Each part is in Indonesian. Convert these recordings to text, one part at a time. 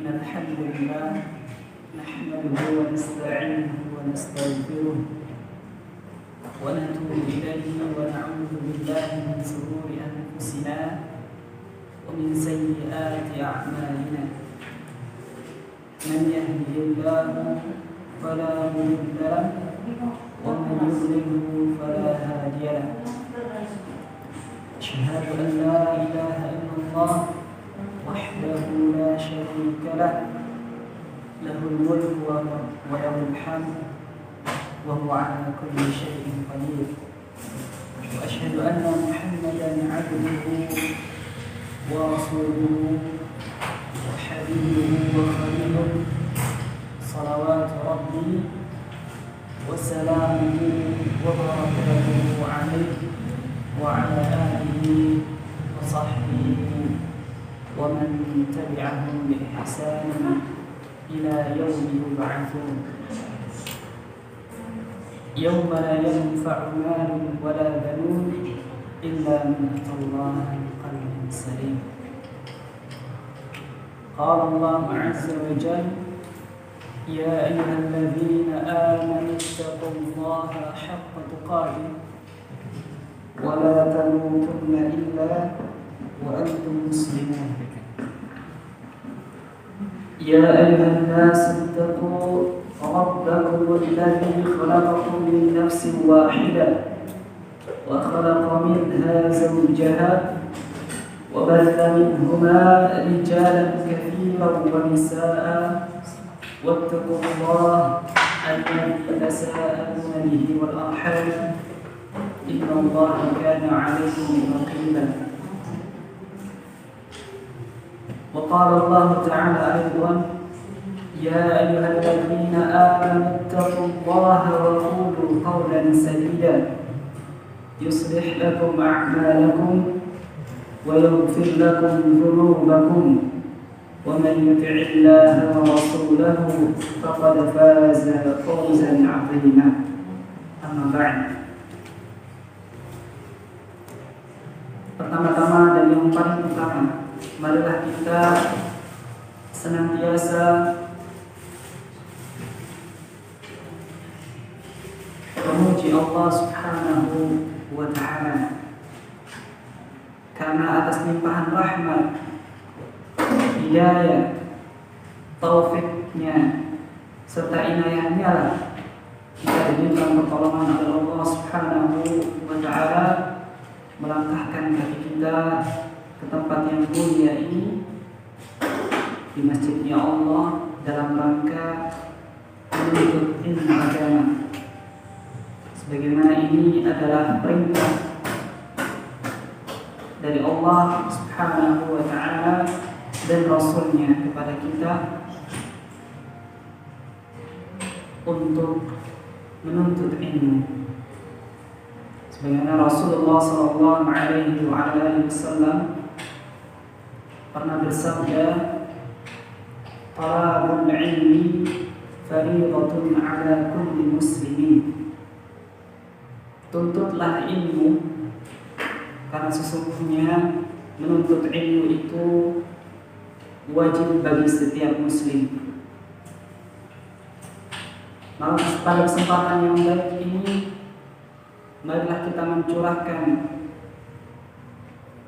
الحمد لله نحمده ونستعينه ونستغفره ونتوب إليه ونعوذ بالله من شرور أنفسنا ومن سيئات أعمالنا. من يهده الله فلا مضل له ومن يضلله فلا هادي له. أشهد أن لا إله إلا الله وحده لا شريك له له الملك وله الحمد وهو على كل شيء قدير. وأشهد أن محمدا عبده ورسوله وحبيبه وخليله صلوات ربي وسلامه وبركاته عليه وعلى آله وصحبه ومن تبعهم بإحسان إلى يوم يبعثون يوم لا ينفع مال ولا بنون إلا من أتى الله بقلب سليم. قال الله عز وجل: يا أيها الذين آمنوا اتقوا الله حق تقاته ولا تموتن إلا وأنتم مسلمون. يا أيها الناس اتقوا ربكم الذي خلقكم من نفس واحدة وخلق منها زوجها وبث منهما رجالا كثيرا ونساء واتقوا الله الذي تساءلون به والأرحام إن الله كان عليكم رقيبا. وقال الله تعالى أيضا: يا أيها الذين آمنوا اتقوا الله وقولوا قولا سديدا يصلح لكم أعمالكم ويغفر لكم ذنوبكم ومن يطع الله ورسوله فقد فاز فوزا عظيما. أما بعد. Pertama-tama dan yang paling utama, marilah kita senantiasa memuji Allah Subhanahu wa Ta'ala, karena atas limpahan rahmat, hidayah, taufiknya serta inayahnya kita diberikan pertolongan oleh Allah Subhanahu wa Ta'ala melangkahkan kaki kita ke tempat yang mulia ini, di masjidnya Allah, dalam rangka menuntut ilmu agama. Sebagaimana ini adalah perintah dari Allah Subhanahu wa Ta'ala dan Rasulnya kepada kita untuk menuntut ilmu. Sebagaimana Rasulullah SAW pernah bersabda: talabul ilmi fariidatun ala kulli muslimin. Tuntutlah ilmu, karena sesungguhnya menuntut ilmu itu wajib bagi setiap muslim. Maka pada kesempatan yang baik ini, marilah kita mencurahkan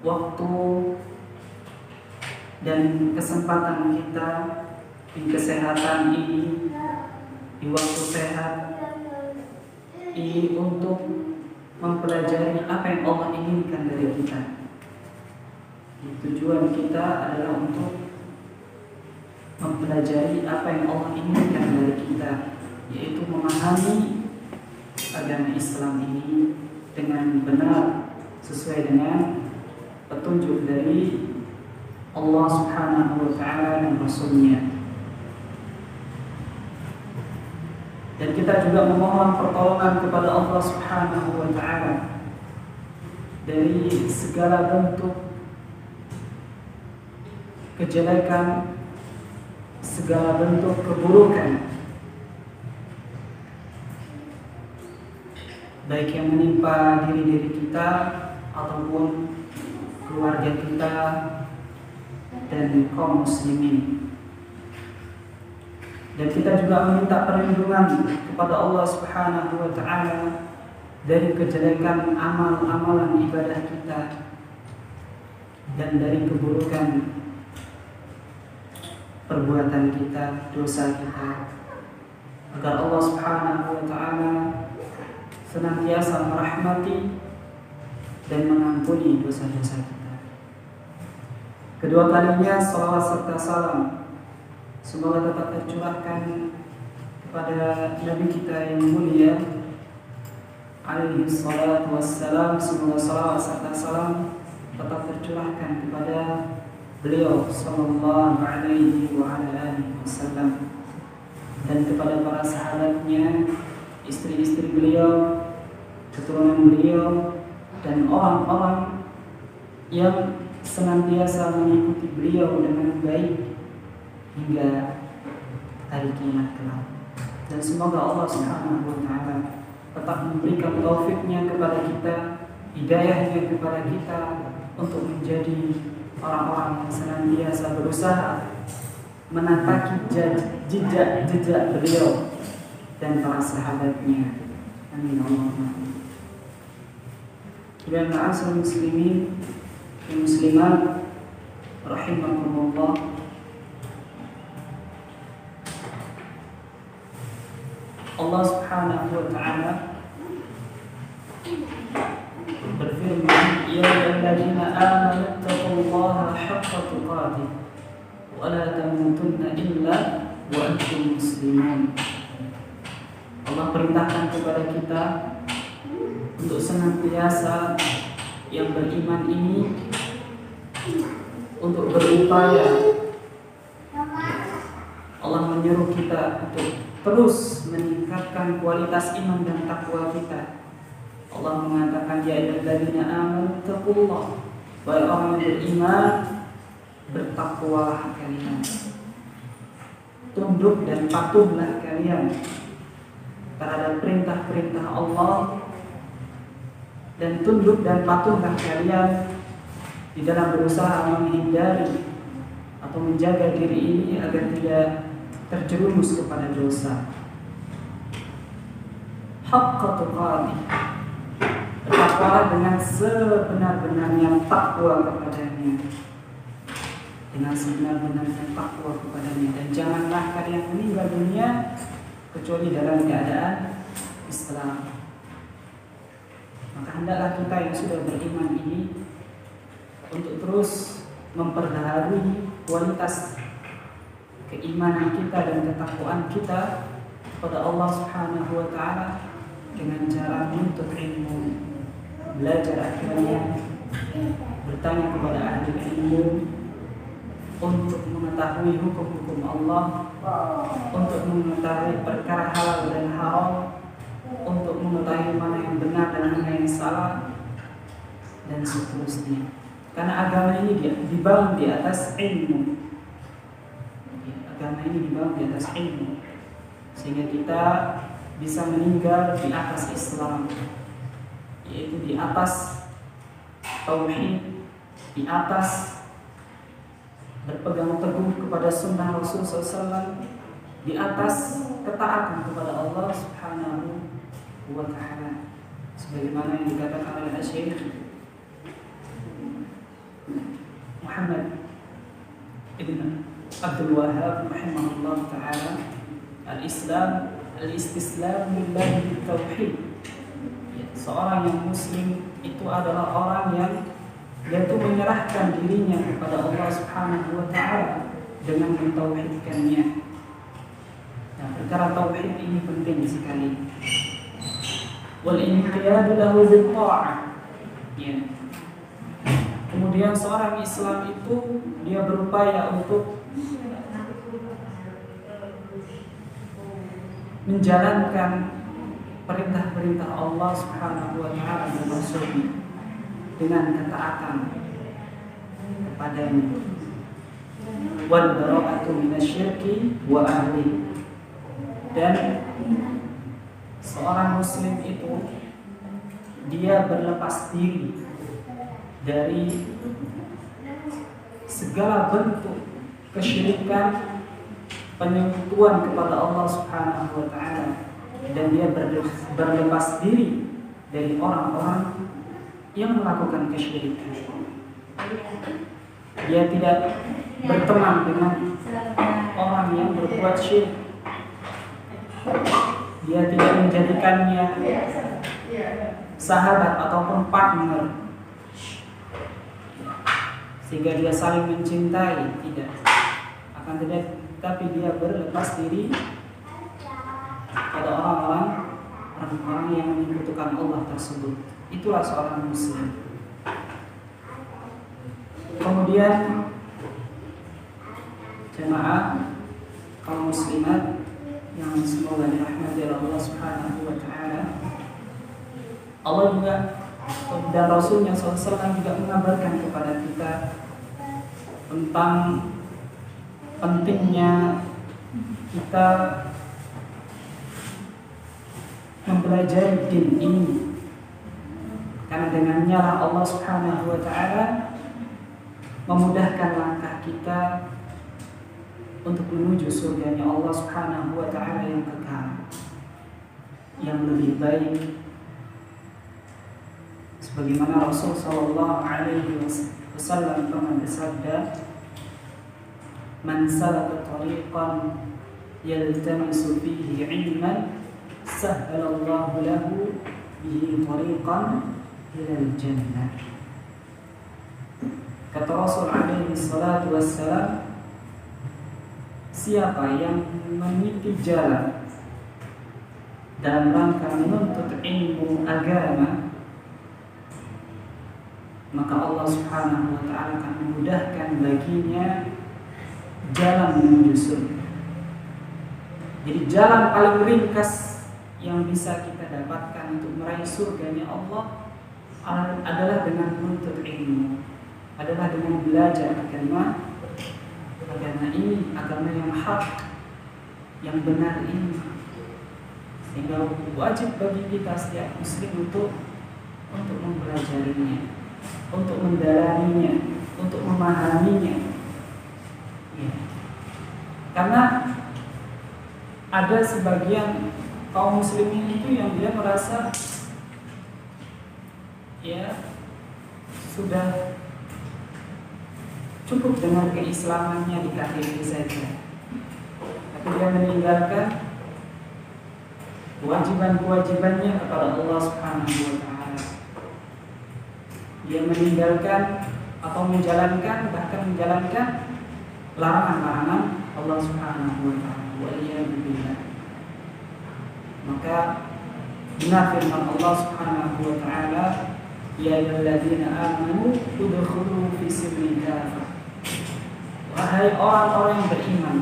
waktu dan kesempatan kita di kesehatan ini, di waktu sehat ini, untuk mempelajari apa yang Allah inginkan dari kita. Tujuan kita adalah untuk mempelajari apa yang Allah inginkan dari kita, yaitu memahami agama Islam ini dengan benar sesuai dengan petunjuk dari Allah Subhanahu wa Ta'ala dan Rasulnya. Dan kita juga memohon pertolongan kepada Allah Subhanahu wa Ta'ala dari segala bentuk kejelekan, segala bentuk keburukan, baik yang menimpa diri kita ataupun keluarga kita dan kaum muslimin. Dan kita juga meminta perlindungan kepada Allah Subhanahu wa taala dari kejelekan amal-amalan ibadah kita dan dari keburukan perbuatan kita, dosa kita, agar Allah Subhanahu wa taala senantiasa merahmati dan mengampuni dosa-dosa kita. Kedua kalinya salawat serta salam semoga tetap tercurahkan kepada Nabi kita yang mulia alaihi salatu wassalam. Semoga salawat serta salam tetap tercurahkan kepada beliau sallallahu alaihi wa ala alihi wasallam dan kepada para sahabatnya, istri-istri beliau, keturunan beliau, dan orang-orang yang senantiasa mengikuti beliau dengan baik hingga hari kiamat kelak. Dan semoga Allah Subhanahu wa taala tetap memberikan taufiknya kepada kita, hidayahnya kepada kita untuk menjadi orang-orang yang senantiasa berusaha menapaki jejak beliau dan para sahabatnya. Amin Allahumma amin. Dan ma'asyiral muslimin dan muslimat rahimakumullah. Allah Subhanahu wa taala berfirman, ya ayyuhalladzina amanu taqullaha haqqa tuqatih wa la tamutunna illa wa antum muslimun. Allah perintahkan kepada kita untuk senantiasa yang beriman ini untuk berupaya. Allah menyuruh kita untuk terus meningkatkan kualitas iman dan takwa kita. Allah mengatakan, ya ayyuhalladzina amanu taqullah, wahai orang yang beriman, bertakwalah kalian, tunduk dan patuhlah kalian terhadap perintah-perintah Allah, dan tunduk dan patuhlah kalian di dalam berusaha menghindari atau menjaga diri ini agar tidak terjerumus kepada dosa. Haqqa tuqatih, bertakwalah dengan sebenar-benarnya takwa kepadanya, dengan sebenar-benarnya takwa kepadanya, dan janganlah kalian meninggal dunia kecuali dalam keadaan Islam. Maka hendaklah kita yang sudah beriman ini untuk terus memperbaharui kualitas keimanan kita dan ketakwaan kita kepada Allah Subhanahu wa taala dengan cara menuntut ilmu, belajar agama, bertanya kepada ahli ilmu untuk mengetahui hukum-hukum Allah, untuk mengetahui perkara halal dan haram, untuk mengetahui mana yang benar dan mana yang salah, dan seterusnya. Karena agama ini dibangun di atas ilmu. Agama ini dibangun di atas ilmu, sehingga kita bisa meninggal di atas Islam, yaitu di atas tauhid, di atas berpegang teguh kepada sunnah Rasul SAW, di atas ketaatan kepada Allah Subhanahu wa taala, sebagaimana yang dikatakan oleh Syekh Muhammad ibn Abdul Wahhab rahimahullah taala, al-Islam al-istislam lillahi bitauhid. Seorang yang muslim itu adalah orang yang yaitu menyerahkan dirinya kepada Allah Subhanahu wa taala dengan mentauhidkannya. Nah, perkara tauhid ini penting sekali. Wal inqiyadu lahu bil ta'ah. Ya. Kemudian seorang Islam itu dia berupaya untuk menjalankan perintah-perintah Allah Subhanahu wa taala dan Rasul-Nya dengan ketaatan kepadanya. Wal bara'atu minasyirki wa ahli. Dan seorang muslim itu dia berlepas diri dari segala bentuk kesyirikan penyentuhan kepada Allah Subhanahu wa taala, dan dia berlepas diri dari orang-orang yang melakukan kesyirikan. Dia tidak berteman dengan orang yang berbuat syirik. Dia tidak menjadikannya sahabat ataupun partner, sehingga dia saling mencintai, tidak. Akan tetapi dia berlepas diri pada orang-orang yang menyekutukan Allah tersebut. Itulah seorang muslim. Kemudian jemaah kaum muslimat yang semoga dirahmati Allah Subhanahu wa taala, Allah juga dan Rasulnya SAW juga mengabarkan kepada kita tentang pentingnya kita mempelajari din ini, karena dengannya Allah Subhanahu wa taala memudahkan langkah kita untuk menuju surganya Allah Subhanahu wa taala yang kekal, yang lebih baik. Sebagaimana Rasul sallallahu alaihi wasallam pernah bersabda, "Man salaka tariqan yaltamisu fihi 'ilman, sahhalallahu lahu bihi tariqan ilal jannah." Kata Rasul alaihi salatu wassalam, siapa yang meniti jalan dalam rangka menuntut ilmu agama, maka Allah Subhanahu wa taala akan memudahkan baginya jalan menuju surga. Jadi jalan paling ringkas yang bisa kita dapatkan untuk meraih surganya Allah adalah dengan menuntut ilmu, adalah dengan belajar agama ini, agama yang hak, yang benar ini. Sehingga wajib bagi kita setiap muslim untuk mempelajarinya, untuk mendalaminya, untuk memahaminya. Ya. Karena ada sebagian kaum muslimin itu yang dia merasa ya sudah cukup dengan keislamannya di KTP saja, tapi dia meninggalkan kewajiban-kewajibannya kepada Allah Subhanahu wa taala. Dia meninggalkan atau menjalankan, bahkan menjalankan larangan-larangan Allah Subhanahu wa taala. Waliyadzubillah. Maka benar firman Allah Subhanahu wa taala, "Ya ayyuhalladzina amanu udkhulu fi silmi kafah." Wahai orang-orang yang beriman,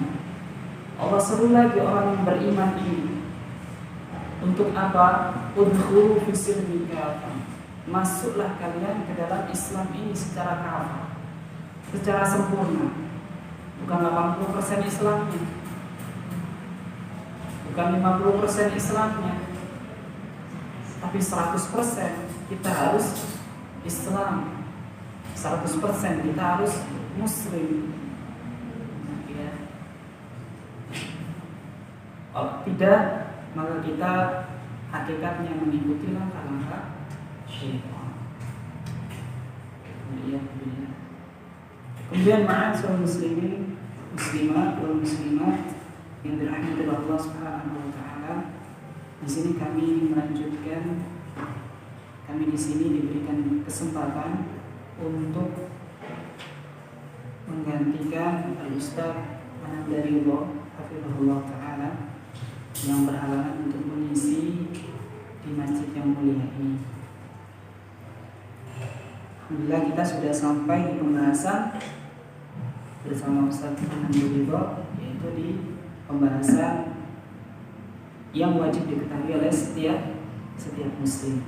Allah seru lagi orang yang beriman ini untuk apa? Udkhulu fi silmi kafah. Masuklah kalian ke dalam Islam ini secara kafah, secara sempurna. Bukan 80% Islamnya, bukan 50% Islamnya, tapi 100% kita harus Islam, 100% kita harus Muslim. Ya. Kalau tidak, maka kita hakikatnya mengikuti langkah-langkah syaitan. Kemudian ma'asyiral muslimin, muslimat wal muslimat yang dirahmati Allah Subhanahu wa taala, di sini kami melanjutkan, kami di sini diberikan kesempatan untuk menggantikan Al-Ustaz Ananda Ridho hafizahullah taala yang berhalangan untuk mengisi di masjid yang mulia ini. Alhamdulillah kita sudah sampai di pembahasan bersama Ustaz Ananda Ridho, yaitu di pembahasan yang wajib diketahui oleh setiap muslim.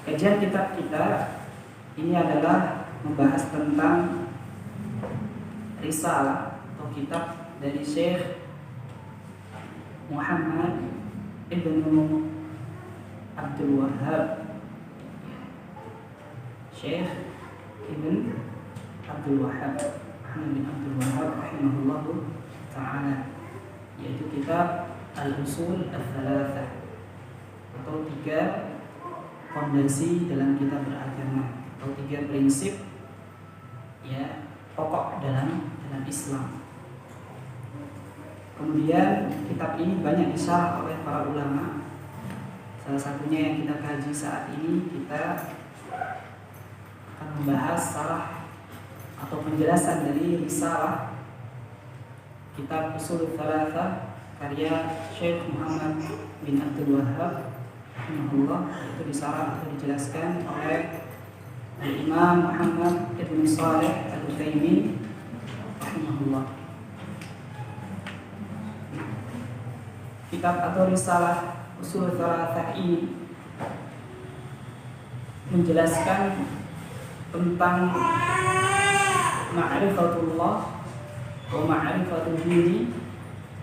Kajian kitab kita ini adalah membahas tentang risalah atau kitab dari Syekh Muhammad Ibnu Abdul Wahhab. Syekh Ibn Abdul Wahhab Muhammad bin Abdul Wahhab rahimahullah ta'ala, yaitu kitab Al-Usul Ats-Tsalatsah atau 3 fondasi dalam kita beragama atau 3 prinsip ya pokok dalam Islam. Kemudian kitab ini banyak disyarah oleh para ulama. Salah satunya yang kita kaji saat ini, kita akan membahas syarah atau penjelasan dari risalah kitab Ushul Tsalatsah karya Syekh Muhammad bin Abdul Wahhab rahimahullah, itu disyarah atau dijelaskan oleh Imam Muhammad ibn Shalih Al-Utsaimin rahimahullah. Kitab atau risalah Ushul Tsalatsah ini menjelaskan tentang ma'rifatullah wa ma'rifatul dini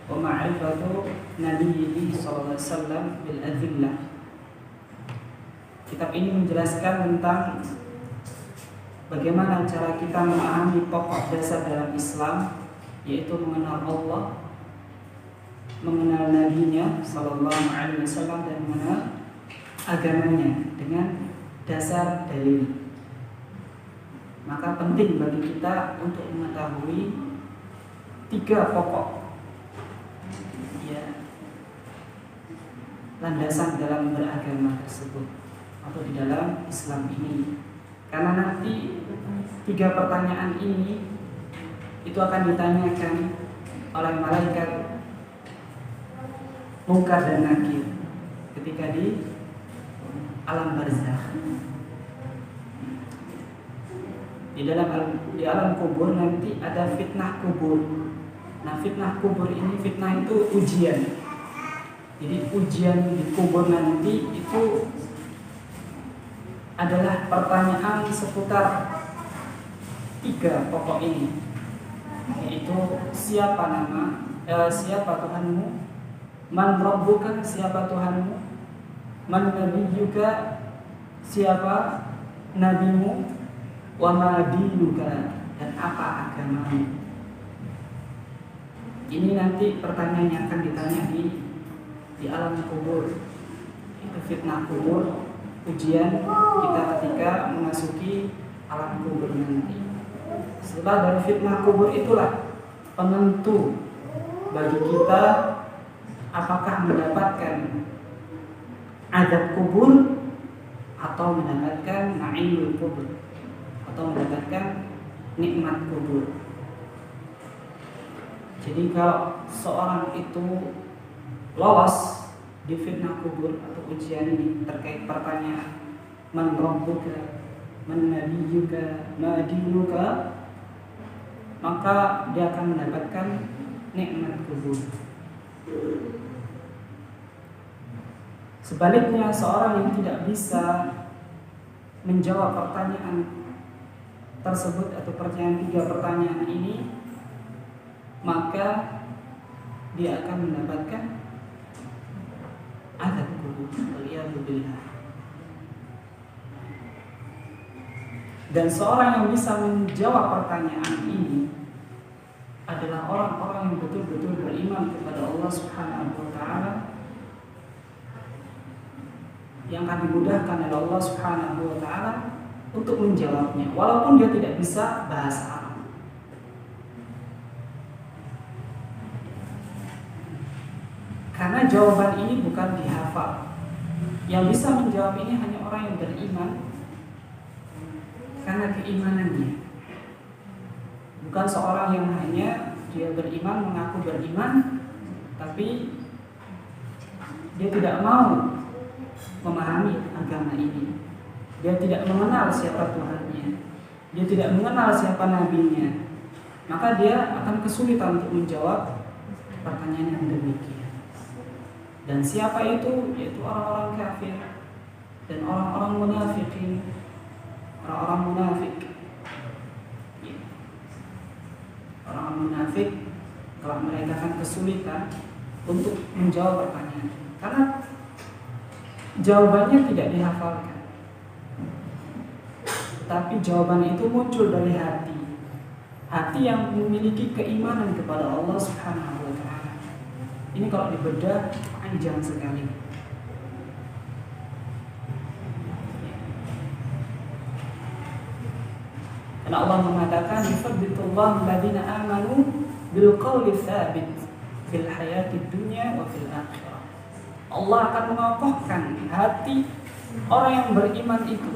wa ma'rifatu nabiyyi sallallahu alaihi wasallam bil adillah. Kitab ini menjelaskan tentang bagaimana cara kita memahami pokok dasar dalam Islam, yaitu mengenal Allah, mengenal nabinya sallallahu alaihi wasallam, dan mengenal agamanya dengan dasar dalil. Maka penting bagi kita untuk mengetahui 3 pokok ya landasan dalam beragama tersebut atau di dalam Islam ini. Karena nanti 3 pertanyaan ini itu akan ditanyakan oleh malaikat Munkar dan Nakir ketika di alam barzakh. Di alam kubur nanti ada fitnah kubur. Nah, fitnah kubur ini, fitnah itu ujian. Jadi ujian di kubur nanti itu adalah pertanyaan seputar 3 pokok ini, yaitu siapa Tuhanmu, man rabbuka, siapa Tuhanmu, man nabiyyuka, siapa nabimu, wa ma dinuka, dan apa agamamu. Ini nanti pertanyaan yang akan ditanya di alam kubur. Itu fitnah kubur, ujian kita ketika memasuki alam kubur nanti. Setelah dari fitnah kubur itulah penentu bagi kita apakah mendapatkan azab kubur atau mendapatkan na'imul kubur, atau mendapatkan nikmat kubur. Jadi kalau seorang itu lolos di fitnah kubur atau ujian ini terkait pertanyaan man rabbuka, man nabiyyuka, ma dinuka, maka dia akan mendapatkan nikmat kubur. Sebaliknya, seorang yang tidak bisa menjawab pertanyaan tersebut atau pertanyaan 3 pertanyaan ini, maka dia akan mendapatkan azab kubur. Waliyadzubillah. Dan seorang yang bisa menjawab pertanyaan ini adalah orang-orang yang betul-betul beriman kepada Allah Subhanahu wa taala, yang akan dimudahkan oleh Allah Subhanahu wa taala untuk menjawabnya walaupun dia tidak bisa bahasa Arab. Karena jawaban ini bukan dihafal. Yang bisa menjawab ini hanya orang yang beriman karena keimanannya. Bukan seorang yang hanya dia beriman, mengaku beriman, tapi dia tidak mau memahami agama ini. Dia tidak mengenal siapa Tuhannya, dia tidak mengenal siapa nabinya. Maka dia akan kesulitan untuk menjawab pertanyaan yang demikian. Dan siapa itu? Yaitu orang-orang kafir dan orang-orang munafikin, orang-orang munafik. Orang munafik kalau mereka akan kesulitan untuk menjawab pertanyaan karena jawabannya tidak dihafalkan, tapi jawaban itu muncul dari hati. hati yang memiliki keimanan kepada Allah Subhanahu wa taala. Ini kalau dibedah panjang sekali. Karena Allah mengatakan yusabbitullahu alladziina aamanu bil qawli tsabit fil hayatid dunya wa fil akhirah. Allah akan mengokohkan hati orang yang beriman itu,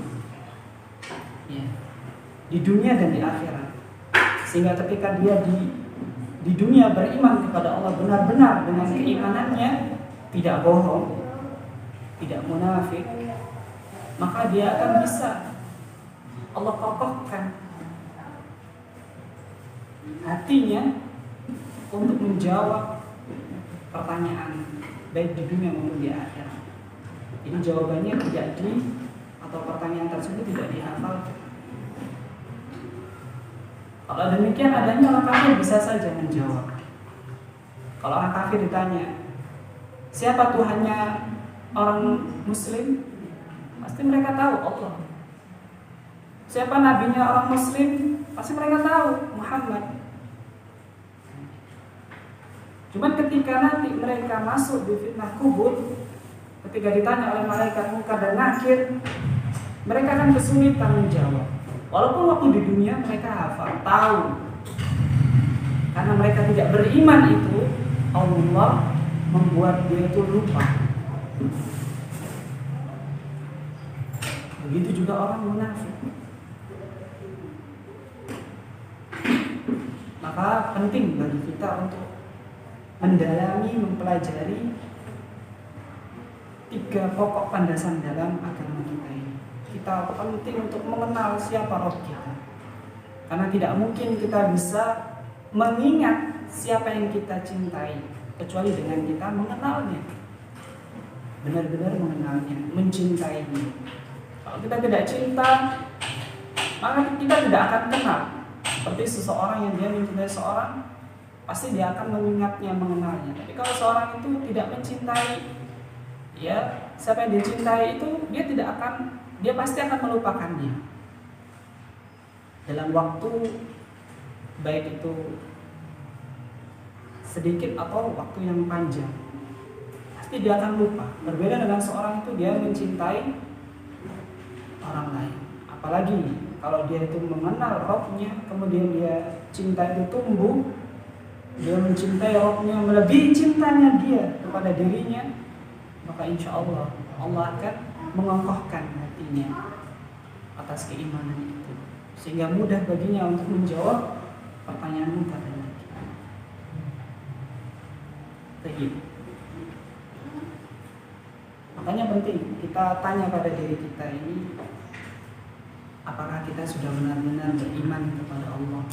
ya, di dunia dan di akhirat. Sehingga ketika dia di dunia beriman kepada Allah benar-benar dengan keimanannya, tidak bohong, tidak munafik, maka dia akan bisa Allah kokohkan hatinya untuk menjawab pertanyaan baik di dunia maupun di akhirat. Jadi jawabannya tidak atau pertanyaan tersebut tidak dihafal. Kalau demikian adanya, orang kafir bisa saja menjawab. Kalau orang kafir ditanya, siapa Tuhannya orang Muslim? Pasti mereka tahu Allah. Siapa nabinya orang Muslim? Pasti mereka tahu Muhammad. Cuman ketika nanti mereka masuk di fitnah kubur, ketika ditanya oleh malaikat Munkar dan Nakir, mereka akan kesulitan menjawab. Walaupun waktu di dunia mereka hafal, tahu. Karena mereka tidak beriman itu, Allah membuat dia itu lupa. Begitu juga orang munafik. Maka penting bagi kita untuk mendalami, mempelajari 3 pokok landasan dalam agama kita ini. Kita penting untuk mengenal siapa Rabb kita. Karena tidak mungkin kita bisa mengingat siapa yang kita cintai kecuali dengan kita mengenalnya. Benar-benar mengenalnya, mencintainya. Kalau kita tidak cinta, maka kita tidak akan kenal. Seperti seseorang yang dia mencintai seorang, pasti dia akan mengingatnya, mengenalnya. Tapi kalau seorang itu tidak mencintai, ya siapa yang dia cintai itu, dia pasti akan melupakan dia. Dalam waktu baik itu sedikit atau waktu yang panjang, pasti dia akan lupa. Berbeda dengan seorang itu dia mencintai orang lain. Apalagi kalau dia itu mengenal Rabb-nya, kemudian dia cinta itu tumbuh, dia mencintai Rabb-nya melebihi cintanya dia kepada dirinya, maka insya Allah akan mengokohkan hatinya atas keimanan itu, sehingga mudah baginya untuk menjawab pertanyaan Munkar dan Nakir. Begitu. Makanya penting kita tanya pada diri kita ini, apakah kita sudah benar-benar beriman kepada Allah?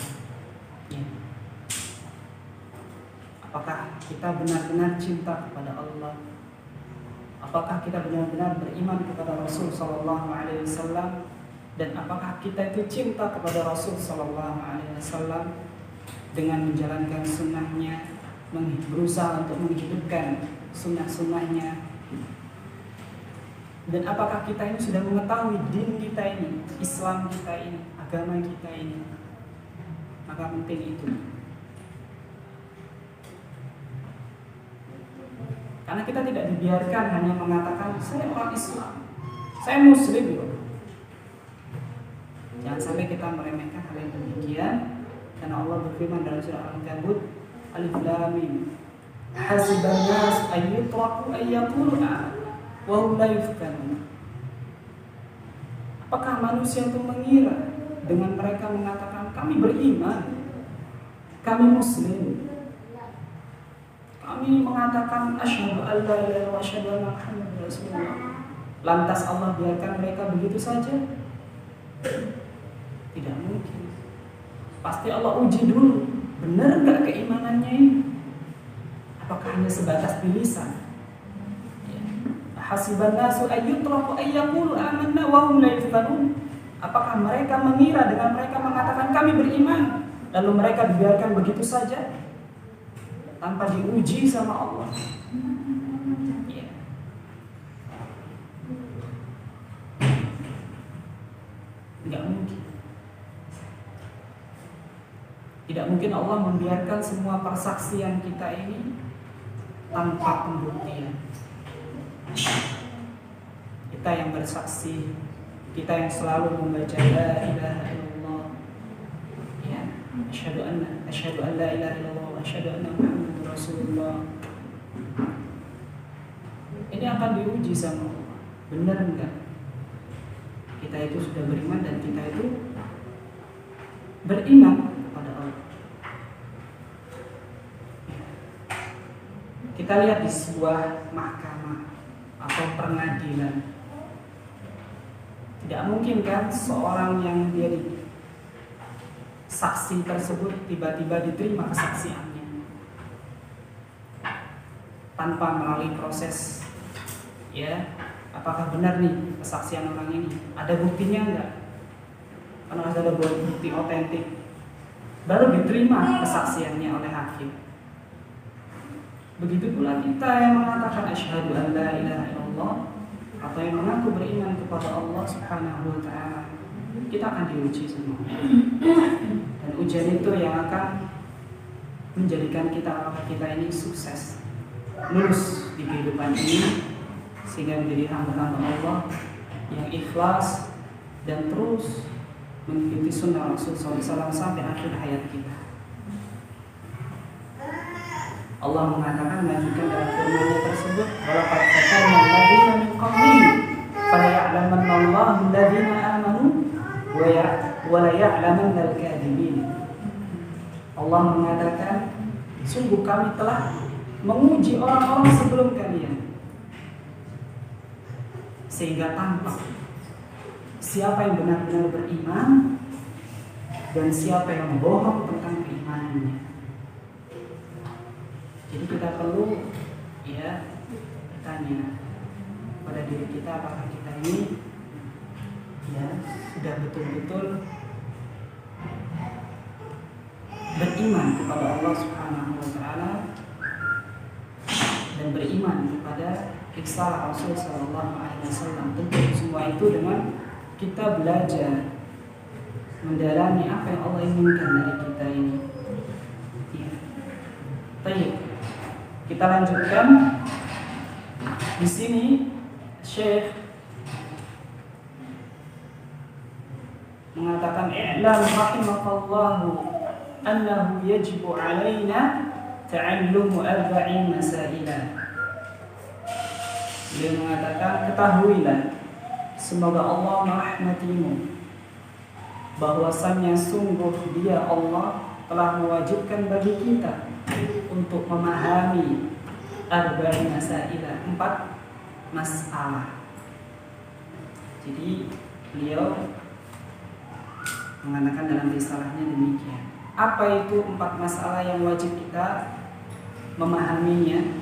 Ya. Apakah kita benar-benar cinta kepada Allah? Apakah kita benar-benar beriman kepada Rasul Sallallahu Alaihi Wasallam? Dan apakah kita itu cinta kepada Rasul Sallallahu Alaihi Wasallam dengan menjalankan sunnahnya, berusaha untuk menghidupkan sunnah-sunnahnya? Dan apakah kita ini sudah mengetahui din kita ini, Islam kita ini, agama kita ini? Maka penting itu. Karena kita tidak dibiarkan hanya mengatakan saya orang Islam, saya Muslim loh. Jangan sampai kita meremehkan hal yang demikian. Karena Allah berfirman dalam surah Al-Ankabut, Alif Lam Mim, hasiban nas ayyutraku ayyaqulu wa hum la yuftanun. Apakah manusia itu mengira dengan mereka mengatakan kami beriman, kami Muslim, kami mengatakan asyhadu an la ilaha illallah wa asyhadu anna Muhammadar Rasulullah, lantas Allah biarkan mereka begitu saja? Tidak mungkin. Pasti Allah uji dulu, benar enggak keimanannya ini? Apakah hanya sebatas di lisan? Hasiban nasu ayyutraku ayyaqulu amanna wa hum la yuftanun. Apakah mereka mengira dengan mereka mengatakan kami beriman, lalu mereka dibiarkan begitu saja tanpa diuji sama Allah? Ya. Enggak mungkin. Tidak mungkin Allah membiarkan semua persaksian kita ini tanpa pembuktian. Kita yang bersaksi, kita yang selalu membaca la ilaha illallah, ya, asyhadu an la ilaha illallah wa asyhadu anna Muhammadar Rasulullah. Ini akan diuji sama Allah. Benar enggak? Kita itu sudah beriman dan kita itu beriman kepada Allah. Kita lihat di sebuah mahkamah atau pengadilan. Tidak mungkin kan seorang yang dia saksi tersebut tiba-tiba diterima kesaksiannya tanpa melalui proses, ya, apakah benar nih kesaksian orang ini, ada buktinya enggak, karena ada bukti otentik baru diterima kesaksiannya oleh hakim. Begitu pula kita yang mengatakan asyhadu an la ilaha illallah atau yang mengaku beriman kepada Allah Subhanahu wa ta'ala, kita akan diuji semua. Dan ujian itu yang akan menjadikan apakah kita ini sukses, lulus di kehidupan ini, sehingga menjadi hamba-hamba Allah yang ikhlas dan terus mengikuti sunnah Rasul SAW sampai akhir hayat kita. Allah mengatakan melanjutkan dalam firman-Nya tersebut, walaqad fatanna alladziina min qablihim falaya'lamanna Allahu alladziina aamanu wa la ya'lamanna al-kaadzibin. Allah mengatakan, sungguh kami telah menguji orang-orang sebelum kalian sehingga tampak siapa yang benar-benar beriman dan siapa yang bohong tentang keimanannya. Jadi kita perlu, ya, bertanya pada diri kita, apakah kita ini, ya, sudah betul-betul beriman kepada Allah Subhanahu wa ta'ala dan beriman kepada risalah Rasul sallallahu alaihi wasallam. Tentu semua itu dengan kita belajar mendalami apa yang Allah inginkan dari kita ini. Ya. Baik. Kita lanjutkan. Di sini Syekh mengatakan i'lam rahimakallahu annahu yajibu alaina ta'allumu arba'in masaila. Dia mengatakan, ketahuilah, semoga Allah merahmatimu, bahwasannya sungguh Dia Allah telah mewajibkan bagi kita untuk memahami arba'in masaila, 4 masalah. Jadi beliau mengatakan dalam risalahnya demikian. Apa itu 4 masalah yang wajib kita memahaminya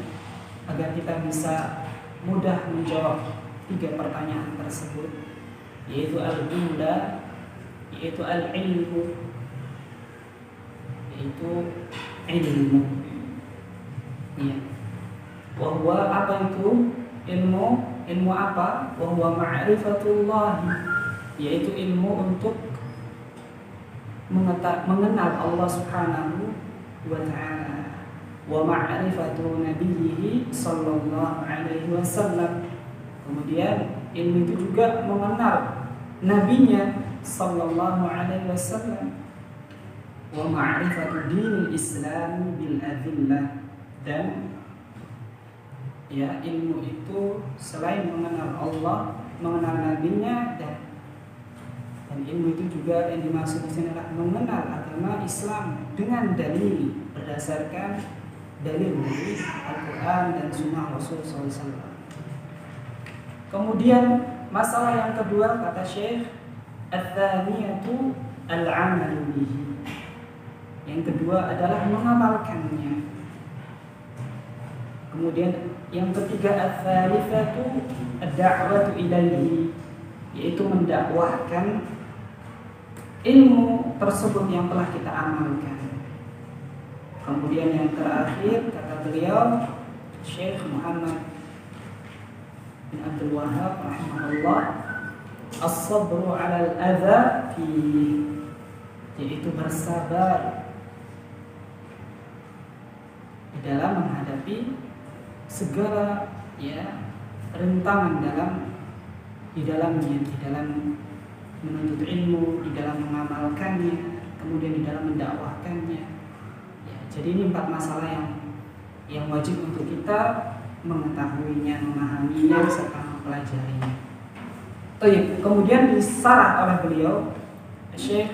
agar kita bisa mudah menjawab 3 pertanyaan tersebut, yaitu al-ula, yaitu al-ilmu, yaitu ilmu. Ya. Wahwa apa itu ilmu? Ilmu apa? Wahwa ma'rifatullah, yaitu ilmu untuk mengenal Allah Subhanahu wa ta'ala, wa ma'rifatu nabiyhi sallallahu alaihi wasallam. Kemudian ilmu itu juga mengenal nabinya sallallahu alaihi wasallam, wa ma'rifatu dinil Islam bil adillah. Dan ya, ilmu itu selain mengenal Allah, mengenal nabinya, dan ilmu itu juga yang dimaksud di sini adalah mengenal agama Islam dengan dalil, berdasarkan dalil dari Al-Quran dan Sunnah Rasul SAW. Kemudian masalah yang kedua, kata Syekh, ats-tsaniyatu al-'amalu bihi. Yang kedua adalah mengamalkannya. Kemudian yang ketiga, ats-tsalitsatu ad-da'watu ilaihi, yaitu mendakwahkan ilmu tersebut yang telah kita amalkan. Kemudian yang terakhir, kata beliau Syekh Muhammad bin Abdul Wahhab rahimahullah, as-sabru 'ala al-adza fi, yaitu bersabar di dalam menghadapi segala ya rintangan di dalam menuntut ilmu, di dalam mengamalkannya, kemudian di dalam mendakwahkannya. Ya, jadi ini 4 masalah yang wajib untuk kita mengetahuinya, memahaminya, serta mempelajarinya. Kemudian disarah oleh beliau Syekh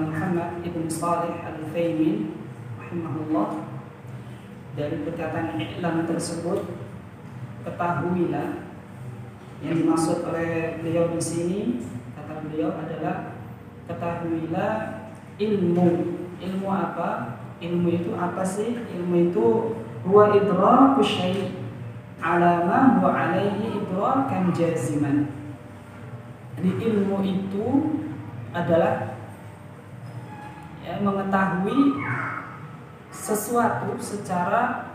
Muhammad Ibn Shalih Al-Utsaimin rahimahullah dari perkataan i'lam tersebut, ketahuilah. Yang dimaksud oleh beliau di sini, kata beliau adalah ketahuilah ilmu. Ilmu apa? Ilmu itu apa sih? Ilmu itu huwa idraku syai' ala ma huwa alaihi idrakan jaziman. Jadi ilmu itu adalah mengetahui sesuatu secara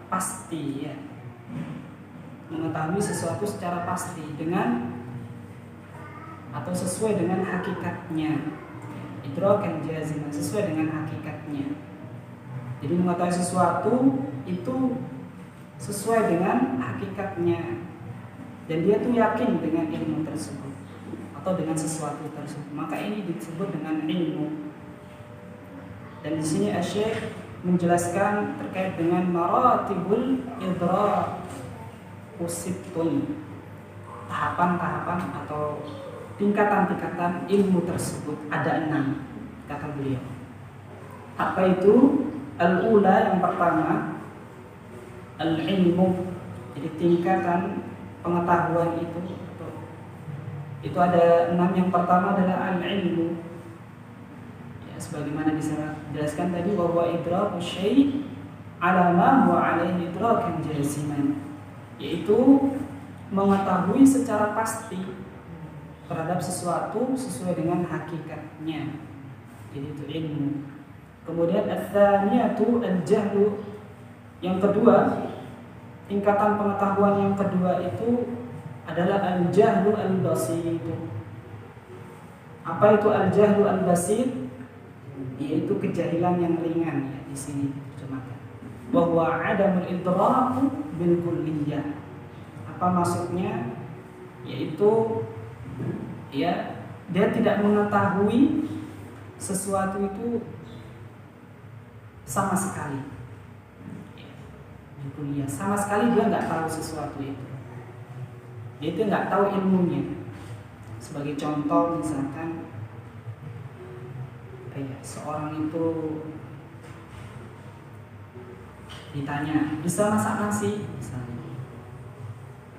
pasti ya. Mengetahui sesuatu secara pasti dengan atau sesuai dengan hakikatnya. Idrakan jaziman, sesuai dengan hakikatnya. Jadi mengetahui sesuatu itu sesuai dengan hakikatnya, dan dia tuh yakin dengan ilmu tersebut atau dengan sesuatu tersebut. Maka ini disebut dengan ilmu. Dan di sini Asy-Syaikh menjelaskan terkait dengan maratibul idrak usittun, tahapan-tahapan atau tingkatan-tingkatan ilmu tersebut ada 6, kata beliau. Apa itu? Al-ula, yang pertama, al-ilmu. Jadi tingkatan pengetahuan itu ada 6. Yang pertama adalah al-ilmu. Ya, sebagaimana dijelaskan tadi, bahwa idraku syai' ala ma huwa alaihi idrakan jaziman, yaitu mengetahui secara pasti terhadap sesuatu sesuai dengan hakikatnya. Jadi itu ilmu. Kemudian ats-tsaniyatu al-jahlu. Yang kedua, tingkatan pengetahuan yang kedua itu adalah al-jahlu al-basit. Apa itu al-jahlu al-basit? Yaitu kejahilan yang ringan ya, di sini terjemahkan. Wa huwa 'adamul idraku bil kulliyah. Apa maksudnya? Yaitu ya, dia tidak mengetahui sesuatu itu sama sekali. Kuliah sama sekali dia nggak tahu sesuatu itu. Dia itu nggak tahu ilmunya. Sebagai contoh misalkan, seorang itu ditanya, bisa masak nasi? Misalnya,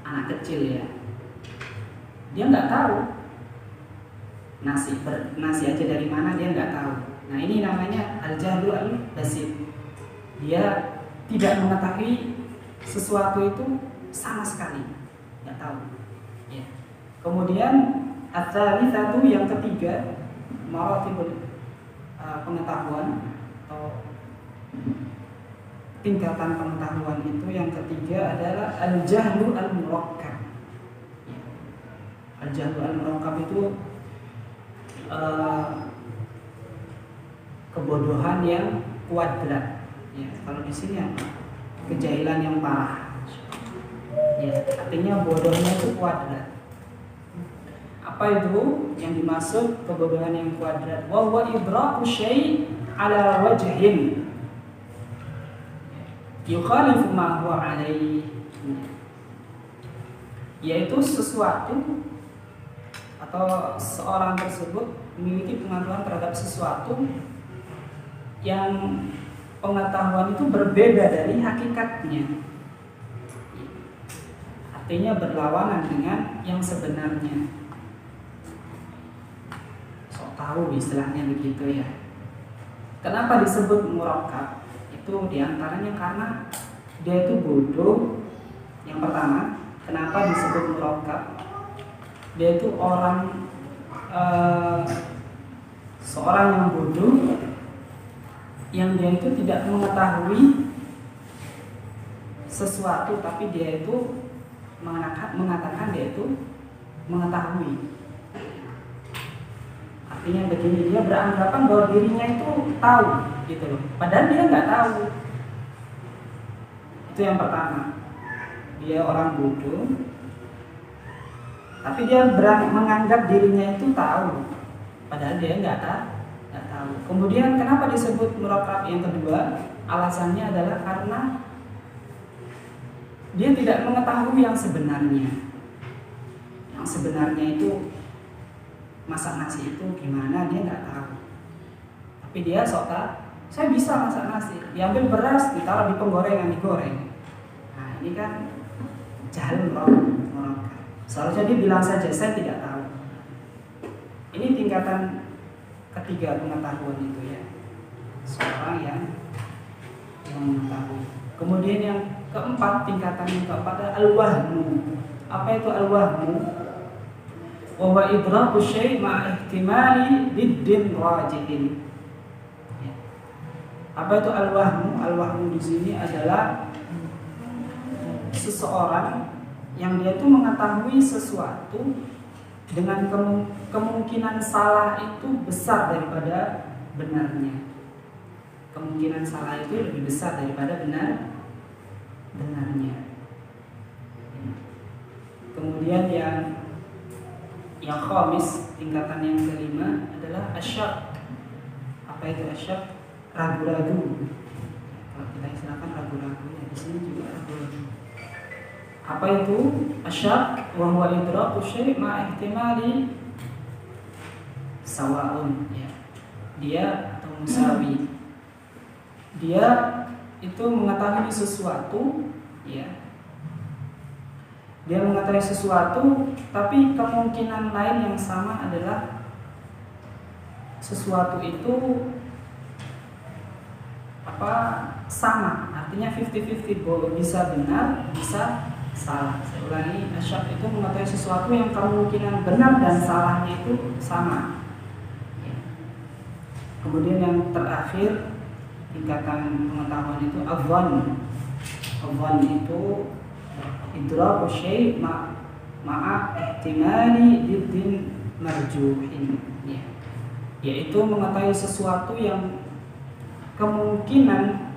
anak kecil ya, dia nggak tahu nasi aja dari mana, dia nggak tahu. Nah, ini namanya al-jahlu al-basit. Dia tidak mengetahui sesuatu itu sama sekali, nggak tahu. Ya. Kemudian ats-tsalitsatu, yang ketiga, maratibul pengetahuan atau tingkatan pengetahuan itu yang ketiga adalah al-jahlu al-murakkab. Ya. Al-jahlu al-murakkab itu kebodohan yang kuadrat. Ya, kalau di sini apa? Kejahilan yang parah. Ya, artinya bodohnya itu kuadrat. Apa itu yang dimaksud kebodohan yang kuadrat? Wa huwa idraku syai' ala wajhin yukhalifu ma huwa alaihi. Yaitu sesuatu atau seorang tersebut memiliki pengetahuan terhadap sesuatu yang pengetahuan itu berbeda dari hakikatnya. Artinya berlawanan dengan yang sebenarnya. Sok tahu istilahnya begitu ya. Kenapa disebut murakkab? Itu diantaranya karena dia itu bodoh. Yang pertama, kenapa disebut murakkab? Dia itu seorang yang bodoh, yang dia itu tidak mengetahui sesuatu, tapi dia itu mengatakan dia itu mengetahui. Artinya begini, dia beranggapan bahwa dirinya itu tahu, gitu loh. Padahal dia nggak tahu. Itu yang pertama. Dia orang bodoh, tapi dia menganggap dirinya itu tahu, padahal dia nggak tahu. Kemudian kenapa disebut muraqab yang kedua? Alasannya adalah karena dia tidak mengetahui yang sebenarnya. Yang sebenarnya itu masak nasi itu gimana, dia nggak tahu. Tapi dia sok tahu, saya bisa masak nasi. Diambil beras, ditaruh di penggorengan, digoreng. Nah ini kan jahil muraqab. Seharusnya dia bilang saja, saya tidak tahu. Ini tingkatan ketiga pengetahuan itu ya. Seorang yang mengetahui. Kemudian yang keempat, tingkatan yang keempat adalah al-wahmu. Apa itu al-wahmu? Wa huwa idraku syai' ma'a ihtimali diddin rajihin. Apa itu al-wahmu? Al-wahmu di sini adalah seseorang yang dia itu mengetahui sesuatu dengan kemungkinan salah itu besar daripada benarnya. Kemungkinan salah itu lebih besar daripada benarnya. Kemudian yang khamis, tingkatan yang kelima adalah asyak. Apa itu asyak? Ragu-ragu. Kalau kita istilahkan ragu-ragu, ya di sini juga ragu-ragu. Apa itu asyak? Wa huwa idraku syai' ma'a ihtimali sawa'un, ya. Dia atau musawi. Dia itu mengetahui sesuatu, ya. Dia mengetahui sesuatu, tapi kemungkinan lain yang sama adalah sesuatu itu sama, artinya 50-50, bisa benar, bisa salah. Saya ulangi, asyak itu mengetahui sesuatu yang kemungkinan benar dan salahnya itu sama. Kemudian yang terakhir, tingkatan pengetahuan itu adhan. Adhan itu idraku syai' ma'a ihtimali diddin marjuhin, ya. Yaitu mengetahui sesuatu yang kemungkinan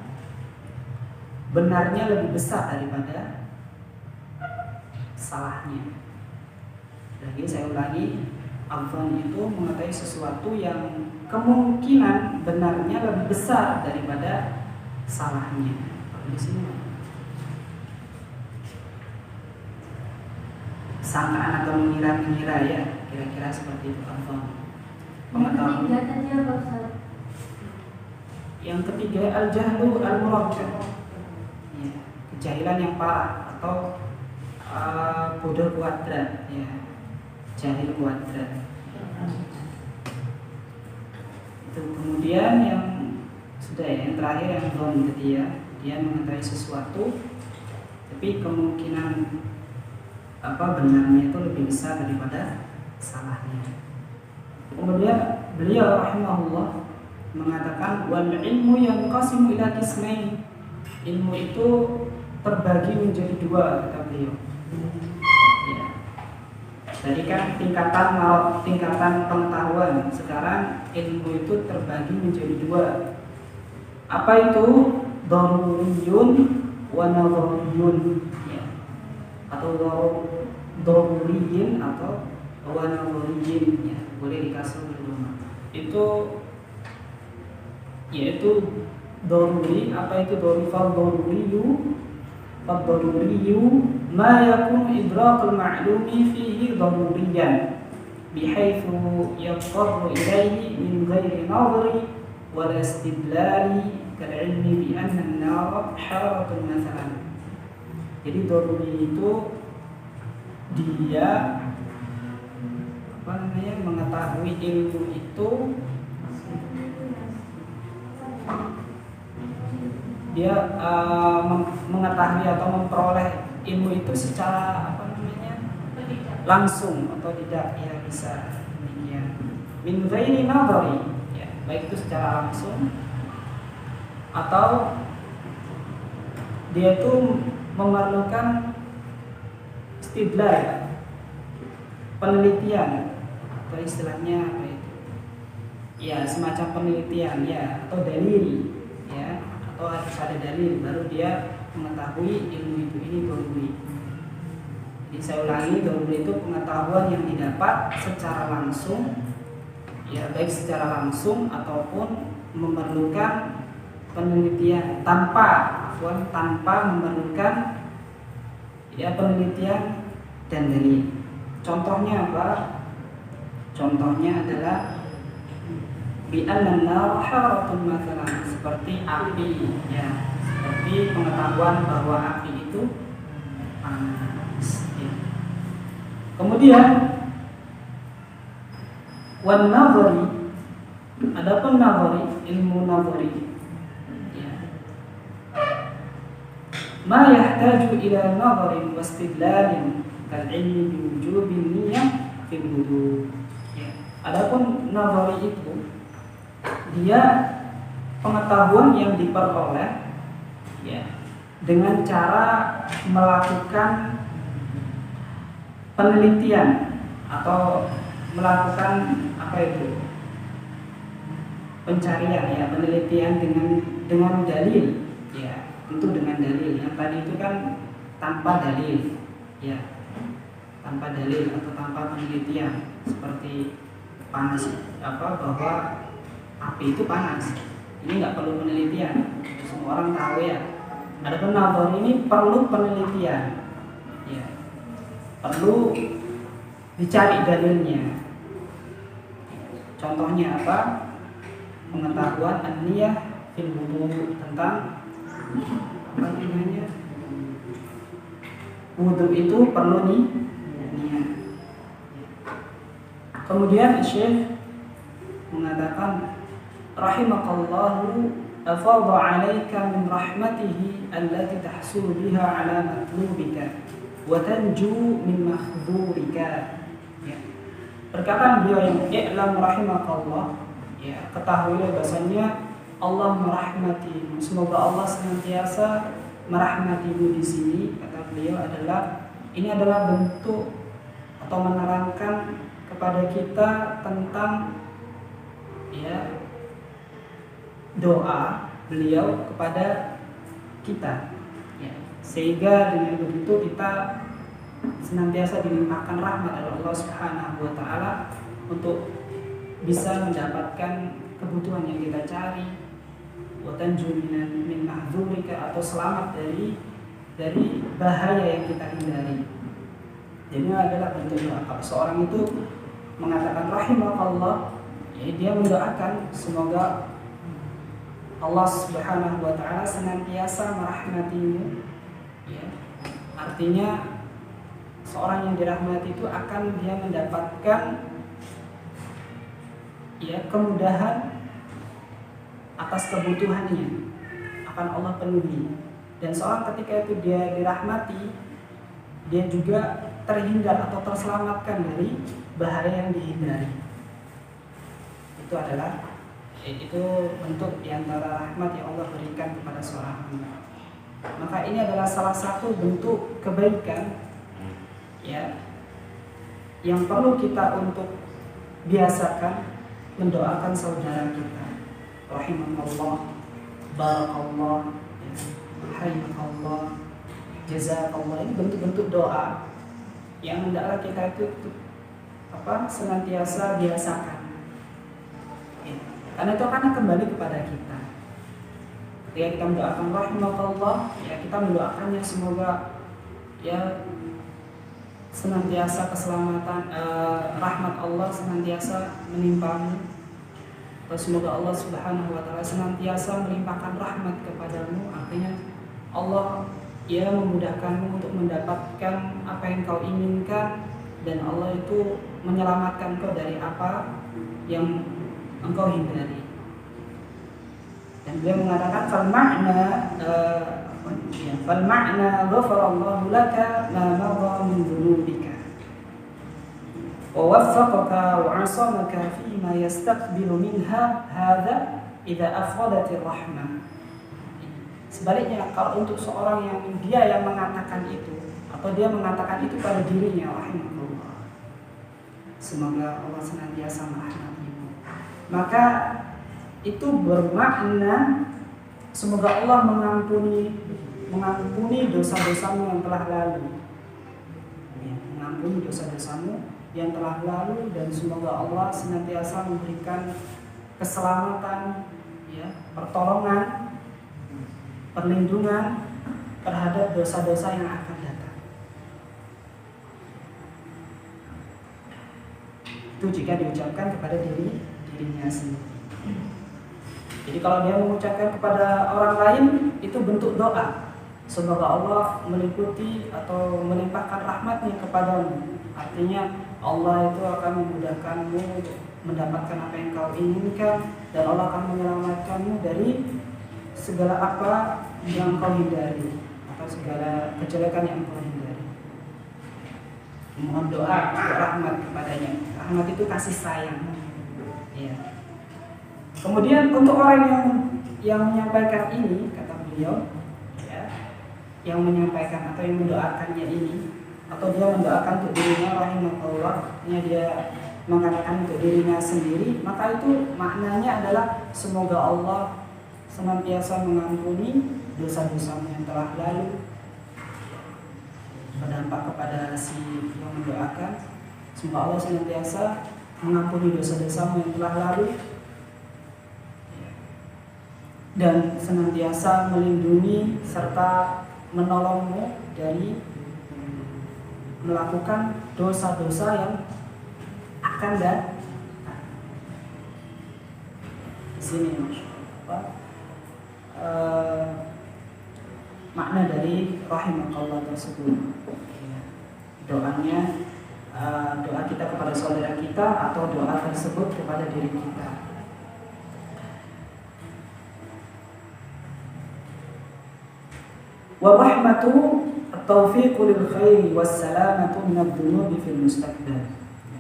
benarnya lebih besar daripada salahnya. Lagi saya ulangi, adhan itu mengetahui sesuatu yang kemungkinan benarnya lebih besar daripada salahnya. Di sini sangkaan atau mengira-mengira, ya, kira-kira seperti itu adhan. Pengetahuan. Yang ketiga al-jahlu al-murakkab, ya, kejahilan yang parah atau bodoh kuadrat, ya, jahil kuadrat. Itu kemudian yang sudah, ya, yang terakhir yang dzan, dia mengetahui sesuatu tapi kemungkinan benarnya itu lebih besar daripada salahnya. Kemudian beliau rahimahullah mengatakan wal ilmu yanqasimu ila qismain. Ilmu itu terbagi menjadi dua, kata beliau. Ya. Tadi kan tingkatan pengetahuan, sekarang ilmu itu terbagi menjadi dua. Apa itu? Daruriyun wa nadhariyun, ya. Atau daruriyin atau wa nadhariyin, ya. Boleh dikasih dulu. Itu yaitu daruri. Apa itu daruri? Fad-daruriyu ma yakun idrakul ma'lumi fihi daruriyan bihaitsu yadtarru ilayhi min ghairi nadhri wala istidlali kal ilmi bi anna an-nar haratun mathalan. Jadi daruri itu dia mengetahui ilmu itu, dia mengetahui atau memperoleh ilmu itu secara langsung atau tidak, ya, bisa demikian. Min ghairi nadhari, ya, baik itu secara langsung atau dia itu memerlukan istidlal, penelitian, atau istilahnya apa itu, ya semacam penelitian ya atau dalil ya, atau harus ada dalil baru dia mengetahui ilmu itu ini daruri. Jadi saya ulangi, daruri itu pengetahuan yang didapat secara langsung ya, baik secara langsung ataupun memerlukan penelitian tanpa memerlukan ya penelitian dan dalil. Contohnya apa? Contohnya adalah bi'anna an-nar haratun mathalan, seperti api ya, seperti pengetahuan bahwa api itu panas ya. Kemudian wan nadhari, adapun nadhari, ilmu nadhari ya, ma yahtaju ila nadharin wa istidlalin kal ilmi bi wujubin niyyah fil wudu ya. Adapun nadhari itu dia pengetahuan yang diperoleh ya dengan cara melakukan penelitian atau melakukan apa itu pencarian ya, penelitian dengan dalil ya, tentu dengan dalil. Yang tadi itu kan tanpa dalil ya, tanpa dalil atau tanpa penelitian, seperti panas bahwa api itu panas, ini nggak perlu penelitian, semua orang tahu ya. Adapun nadhar ini perlu penelitian ya, perlu dicari dalilnya. Contohnya apa? Pengetahuan an-niyah fil wudu, tentang apa namanya, wudu itu perlu niat. Kemudian Syekh mengatakan rahimakallahu afadha 'alaika min rahmatihi allati tahsulu biha 'ala matlubika wa tanju min mahdhurika ya. Perkataan beliau yang i'lam rahimakallah ya, ketahuilah bahasanya Allah merahmatimu, semoga Allah senantiasa merahmatimu. Di sini kata beliau ini adalah bentuk atau menerangkan kepada kita tentang ya doa beliau kepada kita ya, sehingga dengan begitu kita senantiasa dilimpahkan rahmat oleh Allah Subhanahu wa taala untuk bisa mendapatkan kebutuhan yang kita cari, wa tanju min mahdzurika, atau selamat dari bahaya yang kita hindari. Jadi adalah bentuk doa. Kalau seorang itu mengatakan rahimakallah ya, dia mendoakan semoga Allah Subhanahu wa taala senantiasa merahmatimu ya. Artinya seorang yang dirahmati itu akan dia mendapatkan ya kemudahan atas kebutuhannya, akan Allah penuhi. Dan seorang ketika itu dia dirahmati, dia juga terhindar atau terselamatkan dari bahaya yang dihindari. Itu bentuk diantara rahmat yang Allah berikan kepada seorang hamba. Maka ini adalah salah satu bentuk kebaikan ya, yang perlu kita untuk biasakan mendoakan saudara kita. Rahimakallah, barakallah, rahimakallah, jazakallah. Ini bentuk-bentuk doa yang hendaklah kita itu senantiasa biasakan. Karena itu akan kembali kepada kita. Ketika kita mendoakan rahimakallah, ya kita mendoakannya semoga ya senantiasa keselamatan, rahmat Allah senantiasa menimpamu. Terus semoga Allah Subhanahu wa taala senantiasa melimpahkan rahmat kepadamu. Artinya Allah ya memudahkanmu untuk mendapatkan apa yang kau inginkan, dan Allah itu menyelamatkan kau dari apa yang engkau hindari. Dan beliau mengatakan fal ma'na ghafarallahu laka ma madha min dhunubika wa waffaqaka wa 'asamaka fi ma yastaqbilu minha hadha idza afadatir rahmah. Sebaliknya, kalau untuk seorang yang dia mengatakan itu, atau dia mengatakan itu pada dirinya, rahimahullah, semoga Allah senantiasa merahmatimu, maka itu bermakna semoga Allah mengampuni dosa-dosamu yang telah lalu. Ya, mengampuni dosa-dosamu yang telah lalu, dan semoga Allah senantiasa memberikan keselamatan, ya, pertolongan, perlindungan terhadap dosa-dosa yang akan datang. Itu jika diucapkan kepada dirinya sendiri. Jadi kalau dia mengucapkan kepada orang lain, itu bentuk doa. Semoga Allah meliputi atau melimpahkan rahmatnya kepadamu. Artinya Allah itu akan memudahkanmu mendapatkan apa yang kau inginkan, dan Allah akan menyelamatkanmu dari segala apa yang kau hindari atau segala kejelekan yang kau hindari. Mohon doa rahmat kepadanya. Rahmat itu kasih sayang. Ya. Kemudian untuk orang yang menyampaikan ini, kata beliau, ya, yang menyampaikan atau yang mendoakannya ini, atau dia mendoakan untuk dirinya, rahimahullah, dia mengatakan untuk dirinya sendiri, maka itu maknanya adalah semoga Allah senantiasa mengampuni dosa-dosamu yang telah lalu, berdampak kepada si yang mendoakan. Semoga Allah senantiasa mengampuni dosa-dosamu yang telah lalu, dan senantiasa melindungi serta menolongmu dari melakukan dosa-dosa yang akan datang. Di sini makna dari rahimakallah tersebut. Doanya, doa kita kepada saudara kita atau doa tersebut kepada diri kita. Wa rahmatu at-tawfiq lil khair was salamatu min adh-dhunub fil mustaqbal.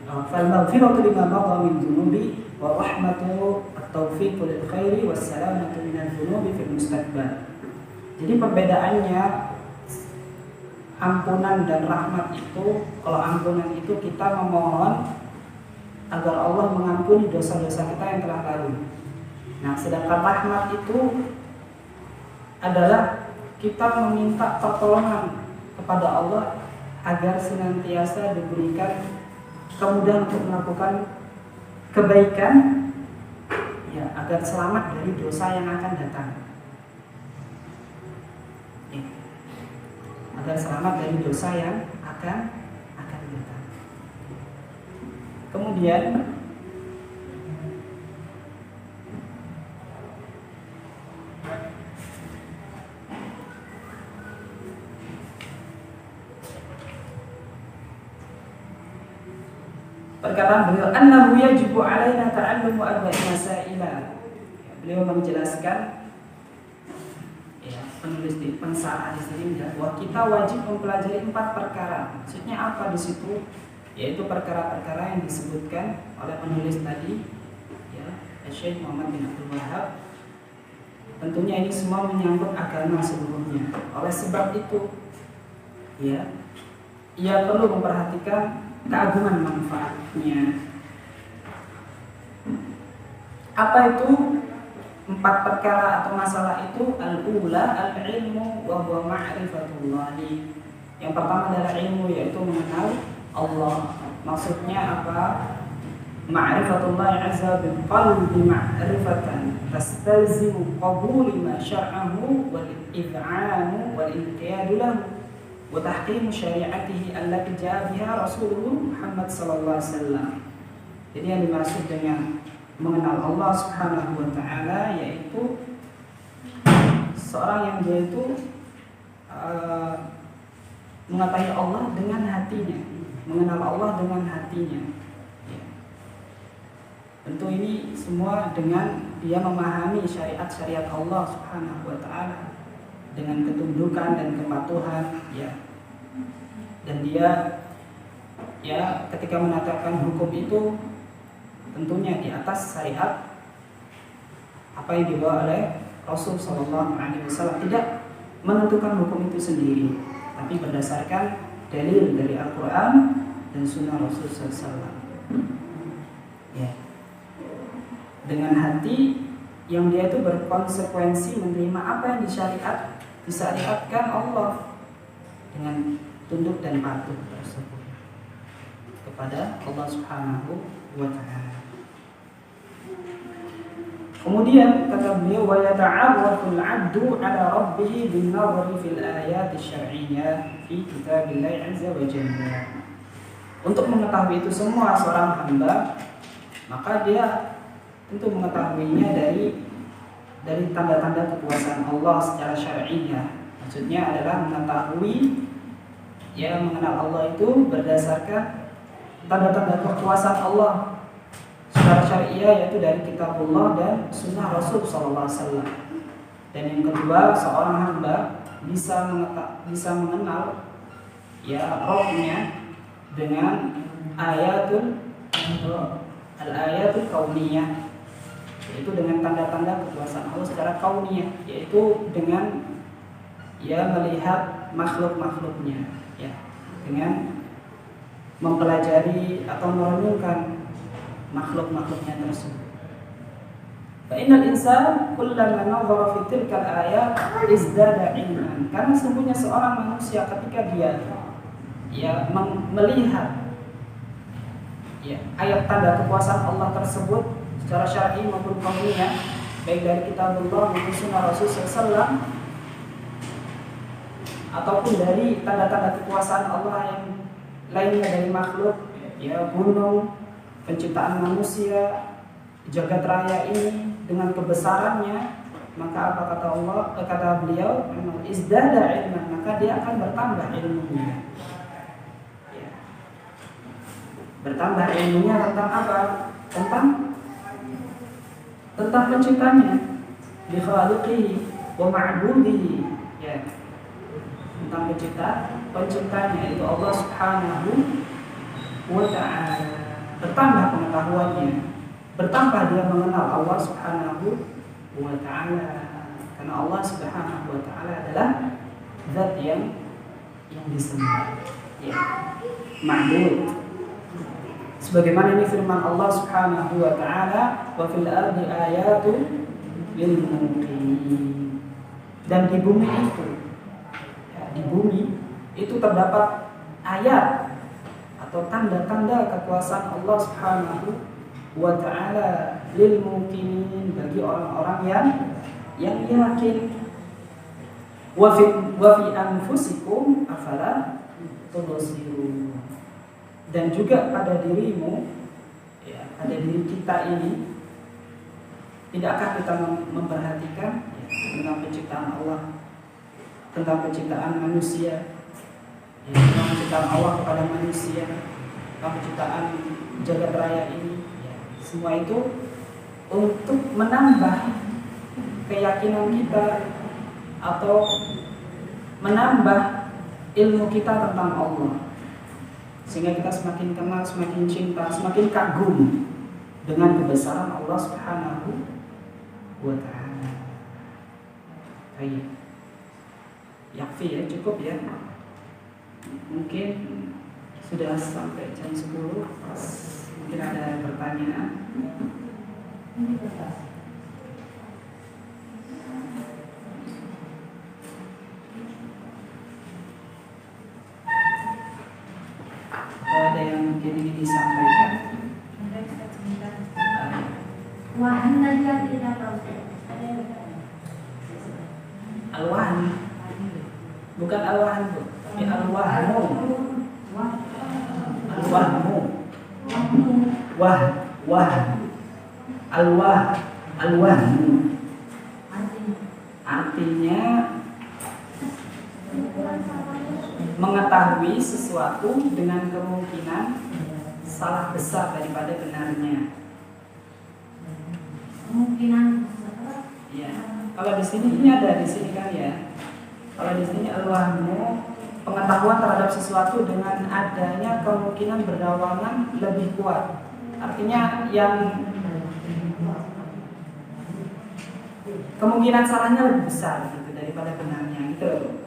Fal maghfiratu lima madha min dhunubi wa rahmatu at-tawfiq lil khair was salamatu min adh-dhunub fil mustaqbal. Jadi perbedaannya ampunan dan rahmat itu, kalau ampunan itu kita memohon agar Allah mengampuni dosa-dosa kita yang telah lalu. Nah, sedangkan rahmat itu adalah kita meminta pertolongan kepada Allah agar senantiasa diberikan kemudahan untuk melakukan kebaikan, ya, agar selamat dari dosa yang akan datang. Ya, agar selamat dari dosa yang akan datang. Kemudian perkataan beliau, annahu yajibu alaina ta'allumu arba'i masaila. Beliau menjelaskan, ya, penulis di pensara di sini, bahwa kita wajib mempelajari 4 perkara. Maksudnya apa di situ? Yaitu perkara-perkara yang disebutkan oleh penulis tadi, ya, Syekh Muhammad bin Abdul Wahab. Tentunya ini semua menyangkut agama seluruhnya. Oleh sebab itu, ya, ia perlu memperhatikan keagungan manfaatnya. Apa itu 4 perkara atau masalah itu? Al-ula al-ilmu wa huwa ma'rifatullah. Yang pertama adalah ilmu, yaitu mengenal Allah. Maksudnya apa? Ma'rifatullah azza bil qalbi ma'rifatan tastalzimu qabuli ma syar'ahu wal id'anu wal inqiyadu lahu wa tahqimu syari'atihi allati ja'a biha Rasulullah Muhammad sallallahu alaihi wasallam. Jadi yang dimaksud dengan mengenal Allah Subhanahu wa taala yaitu seorang yang dia itu mengetahui Allah dengan hatinya, mengenal Allah dengan hatinya. Ya. Tentu ini semua dengan dia memahami syariat-syariat Allah Subhanahu wa taala dengan ketundukan dan kepatuhan, ya. Dan dia, ya, ketika menetapkan hukum itu tentunya di atas syariat apa yang dibawa oleh Rasul sallallahu alaihi wasallam, tidak menentukan hukum itu sendiri, tapi berdasarkan dalil dari Al-Qur'an dan sunnah Rasul sallallahu alaihi wasallam. Ya. dengan hati yang dia itu berkonsekuensi menerima apa yang disyariatkan Allah dengan tunduk dan patuh tersebut kepada Allah Subhanahu wa ta'ala. Kemudian kata beliau, wa yata'awwadul 'abdu 'ala rabbih bin nadhari fil ayat asy-syar'iyyah fi kitabillahi 'azza wa jalla. Untuk mengetahui itu semua seorang hamba, maka dia tentu mengetahuinya dari tanda-tanda kekuasaan Allah secara syar'iyyah. Maksudnya adalah mengetahui, ya, mengenal Allah itu berdasarkan tanda-tanda kekuasaan Allah secara syariah, yaitu dari kitabullah dan sunnah Rasul SAW. Dan yang kedua, seorang hamba bisa mengenal, ya, Rabbnya dengan al-ayatul kauniyah, yaitu dengan tanda-tanda kekuasaan Allah secara kauniyah, yaitu dengan, ya, melihat makhluk-makhluknya, ya, dengan mempelajari atau merenungkan makhluk-makhluknya tersebut. Fa innal insan kullama nadhara fi tilkal ayat izdada ilman. Karena sesungguhnya seorang manusia ketika dia, ya, melihat, ya, ayat tanda kekuasaan Allah tersebut secara syar'i maupun kauniyah, baik dari kitabullah maupun sunnah Rasul sallallahu, ataupun dari tanda-tanda kekuasaan Allah yang lainnya dari makhluk, ya, gunung, penciptaan manusia, jagat raya ini dengan kebesarannya, maka apa kata Allah, kata beliau, izdada ilman, maka dia akan bertambah ilmunya. Ya. Bertambah ilmunya tentang apa? Tentang penciptanya, bi khaliqihi wa ma'budihi, ya. Tentang penciptanya itu Allah Subhanahu wa ta'ala. Bertambah pengetahuannya, bertambah dia mengenal Allah Subhanahu wa ta'ala. Karena Allah Subhanahu wa ta'ala adalah zat yang disembah, ya, ma'bud. Sebagaimana ini firman Allah Subhanahu wa ta'ala, wa fil ardi ayatun lil muqinin. Dan di bumi itu, ya, di bumi itu terdapat ayat atau tanda-tanda kekuasaan Allah Subhanahu wa ta'ala lil muqinin, bagi orang-orang yang yakin. Wa fi anfusikum afala tubsirun. Dan juga pada dirimu, ya, pada diri kita ini, tidakkah kita memperhatikan, ya, tentang penciptaan Allah, tentang penciptaan manusia, ya, tentang penciptaan Allah kepada manusia, tentang penciptaan jagat raya ini, ya, semua itu untuk menambah keyakinan kita atau menambah ilmu kita tentang Allah, sehingga kita semakin kenal, semakin cinta, semakin kagum dengan kebesaran Allah Subhanahu wa ta'ala. Baik, yakfi, ya, cukup, ya. Mungkin sudah sampai jam 10, mungkin ada pertanyaan. Ada yang mungkin ingin disampaikan? Wahan saja tidak tahu. Al-wahan, bukan al-wahan, Bu. Tapi al-wahmu. Al-wahmu. Al-wahmu. Artinya mengetahui sesuatu dengan kemungkinan salah besar daripada benarnya. Kemungkinan, ya. Kalau di sini ini ada di sini kan, ya. Kalau di sini al-wahmu, pengetahuan terhadap sesuatu dengan adanya kemungkinan berlawanan lebih kuat. Artinya yang kemungkinan salahnya lebih besar gitu daripada benarnya, gitu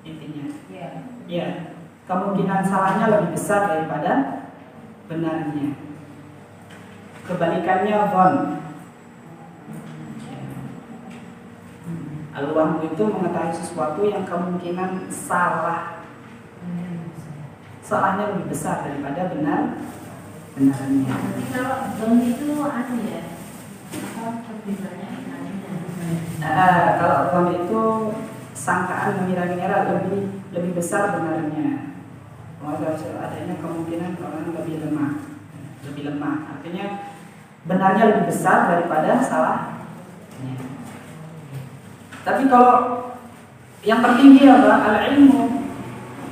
intinya. Ya, kemungkinan salahnya lebih besar daripada benarnya. Kebalikannya von, Al-wahmu itu mengetahui sesuatu yang kemungkinan salahnya lebih besar daripada benarnya. Tapi kalau dong itu anu ya, apa lebih banyak inangnya? Kalau dong itu sangkaan mengira-ngira lebih besar benarnya. Adanya kemungkinan orang lebih lemah. Artinya benarnya lebih besar daripada salahnya. Tapi kalau yang tertinggi adalah al-ilmu,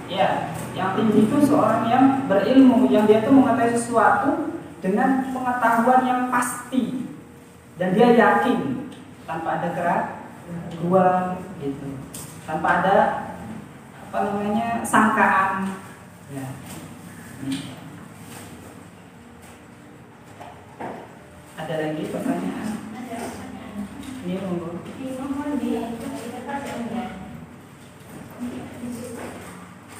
ya, yang tinggi itu seorang yang berilmu, yang dia itu mengetahui sesuatu dengan pengetahuan yang pasti dan dia yakin tanpa ada keraguan, gitu, tanpa ada sangkaan. Ya. Ada lagi pertanyaan? Ada pertanyaan. Ini monggo. Mohon di kertas ya.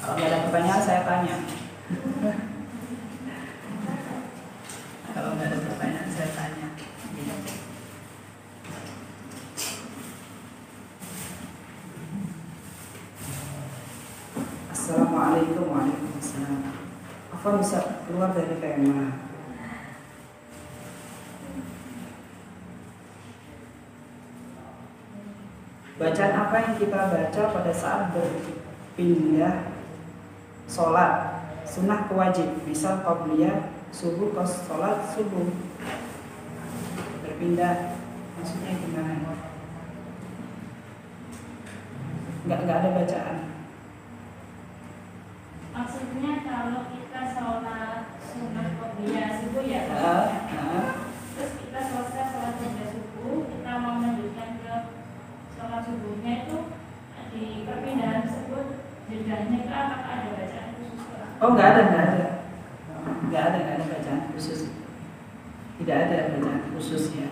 Kalau nggak ada pertanyaan saya tanya. Kalau nggak ada pertanyaan saya tanya. Assalamualaikum warahmatullahi wabarakatuh. Apa bisa keluar dari tema? Bacaan apa yang kita baca pada saat berpindah sholat sunnah ke wajib, misal qabliyah subuh ke sholat subuh, berpindah, maksudnya gimana? Nggak ada bacaan. Maksudnya kalau kita sholat sunnah qabliyah subuh ya, terus kita selesai sholat qabliyah subuh, kita mau melanjutkan ke sholat subuhnya itu di perpindahan tersebut jedanya itu apakah ada bacaan khusus? Oh, nggak ada bacaan khusus. Tidak ada bacaan khususnya.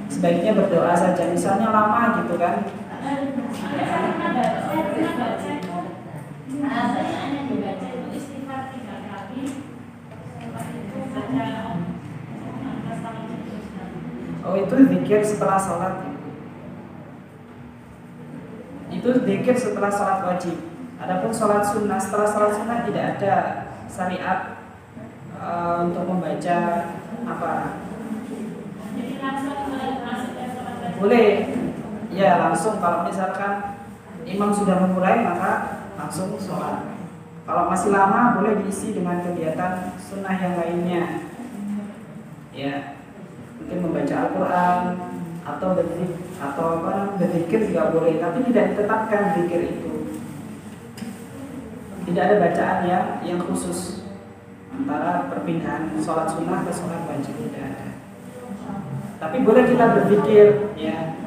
Sebaiknya berdoa saja, misalnya lama gitu kan. Saya pernah baca bacaannya dibaca itu istighfar 3 kali, setelah itu baca atas tangan terus. Oh, itu zikir setelah sholat. Itu zikir setelah sholat wajib. Adapun sholat sunnah, setelah sholat sunnah tidak ada syariat untuk membaca apa. Jadi langsung masuk ke sholat wajib. Boleh, ya langsung. Kalau misalkan imam sudah memulai maka langsung sholat. Kalau masih lama boleh diisi dengan kegiatan sunnah yang lainnya. Ya, mungkin membaca Al-Quran atau berzikir juga boleh, tapi tidak ditetapkan zikir itu. Tidak ada bacaan yang khusus antara perpindahan sholat sunnah ke sholat wajib, tidak ada. Tapi boleh kita berzikir, ya.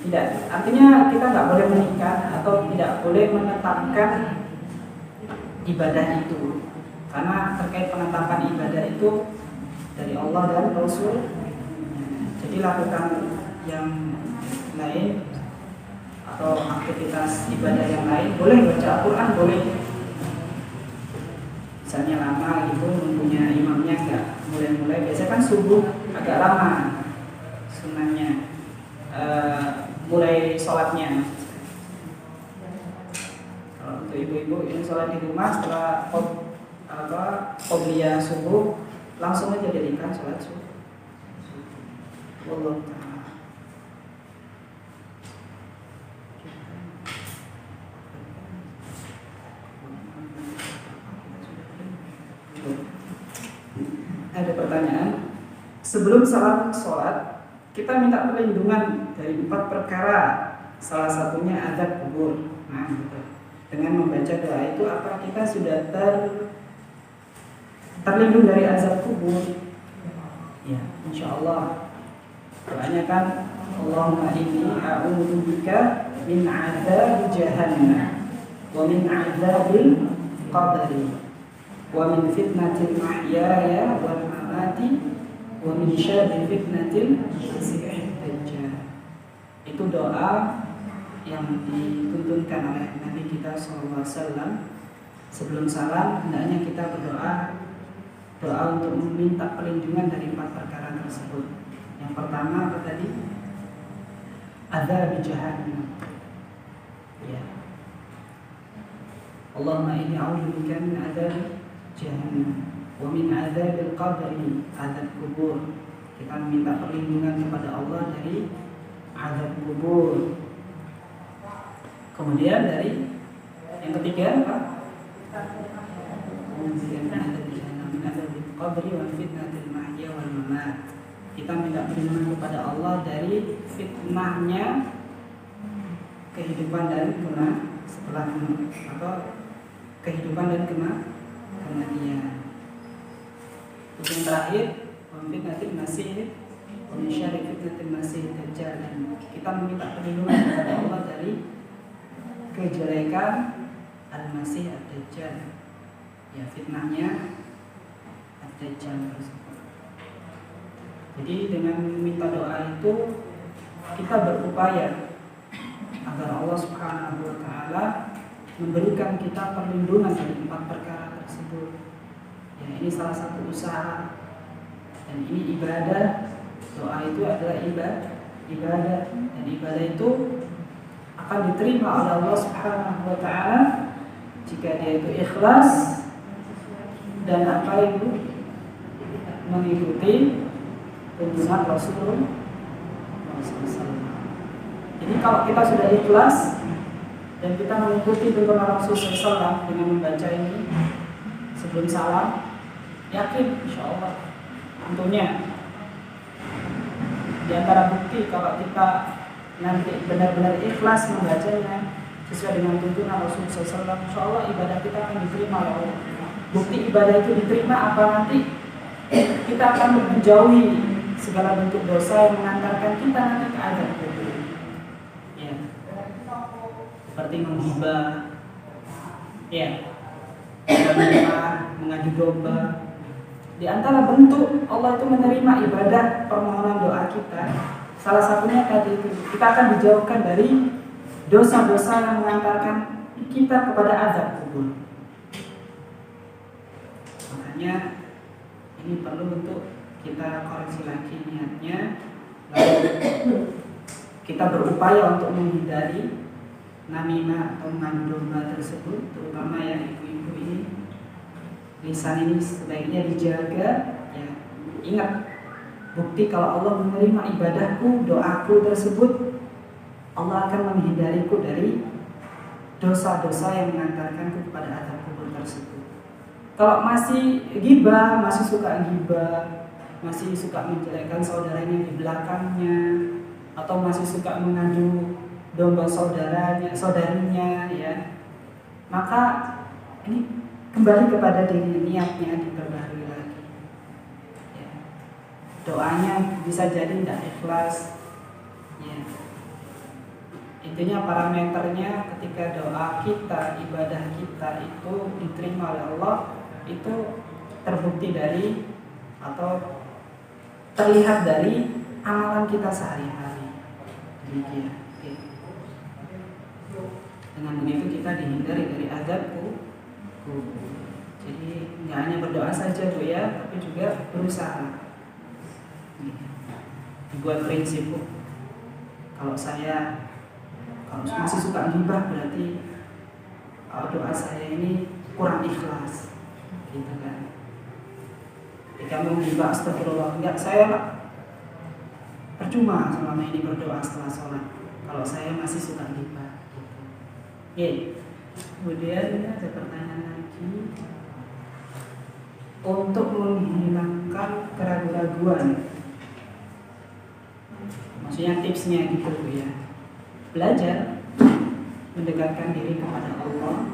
Tidak, artinya kita nggak boleh menikah atau tidak boleh menetapkan ibadah itu, karena terkait penetapan ibadah itu dari Allah dan Rasul. Jadi lakukan yang lain atau aktivitas ibadah yang lain, boleh baca Al-Quran, boleh. Misalnya lama gitu nunggunya imamnya nggak mulai-mulai, biasanya kan subuh agak lama sunnahnya, mulai sholatnya. Kalau untuk ibu-ibu yang sholat di rumah setelah qobliyah subuh langsung aja dirikan sholat subuh. Wallahu ta'ala. Ada pertanyaan? Sebelum sholat kita minta perlindungan dari 4 perkara. Salah satunya azab kubur. Nah, gitu. Dengan membaca doa itu apa kita sudah terlindung dari azab kubur? Ya, insya Allah. Doanya kan, Allahumma inni a'udzubika min adzab jahannam wa min adzabil qabri wa min fitnatil mahyaya wal mamati wa min syarri fitnatil masiihid dajjal. Itu doa yang dituntunkan oleh Nabi kita SAW sebelum salam hendaknya kita berdoa untuk meminta perlindungan dari 4 perkara tersebut. Yang pertama apa tadi? Adzab jahannam. Ya. Allahumma inni a'udzubika min adzab jahannam wa min adzabil qabri, adzab kubur. Kita meminta perlindungan kepada Allah dari adzab kubur. Kemudian dari yang ketiga apa? Qabri wa fitnatil mahya wal mamat. Kita minta perlindungan kepada Allah dari fitnahnya kehidupan dan setelah atau kehidupan dan kematian. Yang terakhir, wa fitnatil masih wa min syarri fitnatil masih dajjal. Kita meminta perlindungan kepada Allah dari kejelekan al-masih ad-dajjal. Ya, fitnahnya ad-dajjal tersebut. Jadi dengan meminta doa itu kita berupaya agar Allah Subhanahu wa taala memberikan kita perlindungan dari 4 perkara tersebut. Ya, ini salah satu usaha dan ini ibadah. Doa itu adalah ibadah dan ibadah itu akan diterima oleh Allah Subhanahu wa taala jika dia itu ikhlas dan apa itu mengikuti tuntunan Rasulullah. Jadi kalau kita sudah ikhlas dan kita mengikuti tuntunan Rasulullah SAW dengan membaca ini sebelum salam, yakin insya Allah tentunya di antara bukti kalau kita nanti benar-benar ikhlas membacanya sesuai dengan tuntunan Rasulullah SAW, insya Allah ibadah kita akan diterima oleh Allah. Bukti ibadah itu diterima apa nanti? Kita akan menjauhi segala bentuk dosa yang mengantarkan kita nanti ke azab kubur. Ya. Seperti menghibah, ya, mengadu domba. Di antara bentuk Allah itu menerima ibadah permohonan doa kita, salah satunya tadi itu kita akan dijauhkan dari dosa-dosa yang mengantarkan kita kepada azab kubur. Makanya ini perlu untuk kita koreksi lagi niatnya, lalu kita berupaya untuk menghindari namimah atau mengadu domba tersebut, terutama yang ibu-ibu ini. Lisan ini sebaiknya dijaga. Ya, ingat, bukti kalau Allah menerima ibadahku, doaku tersebut, Allah akan menghindariku dari dosa-dosa yang mengantarkanku kepada azab kubur tersebut. Kalau masih ghibah, masih suka ghibah, masih suka menjelekkan saudaranya di belakangnya, atau masih suka mengadu domba saudarinya, ya, maka ini kembali kepada diri, niatnya diperbarui lagi. Ya. Doanya bisa jadi tidak ikhlas. Ya. Intinya parameternya ketika doa kita, ibadah kita itu diterima oleh Allah, itu terbukti dari atau terlihat dari amalan kita sehari-hari. Demikian. Oke. Dengan begitu kita dihindari dari azab kubur. Jadi nggak hanya berdoa saja Bu ya, tapi juga berusaha. Dibuat prinsip Bu. Kalau masih suka ghibah berarti doa saya ini kurang ikhlas, gitu kan? Jika mau ghibah astagfirullah, enggak, saya percuma selama ini berdoa setelah sholat kalau saya masih suka ghibah. Gitu. Kemudian ada pertanyaan lagi, untuk menghilangkan keraguan-raguan, maksudnya tipsnya gitu Bu ya. Belajar mendekatkan diri kepada Allah,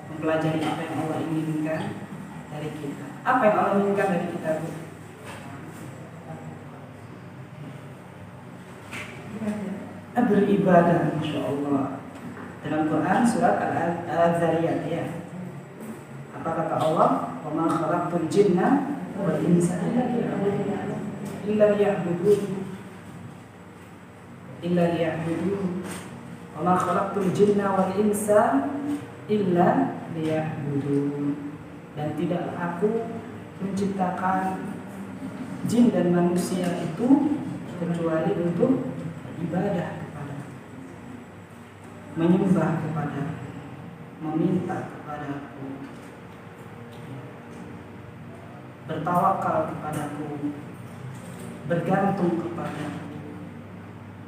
mempelajari apa yang Allah inginkan dari kita. Apa yang Allah inginkan dari kita, Bu? Beribadah, Masya Allah. Dalam Quran surat Al-Zariyat, ya. Apa kata Allah? Wa ma khalaqtul jinna wal insa illa liya'budun. Illa liya'budun. Wa ma khalaqtul jinna wal insa illa liya'budun, dan tidaklah aku menciptakan jin dan manusia itu kecuali untuk ibadah kepada, menyembah kepada, meminta kepadaku, bertawakal kepadaku, bergantung kepadaku,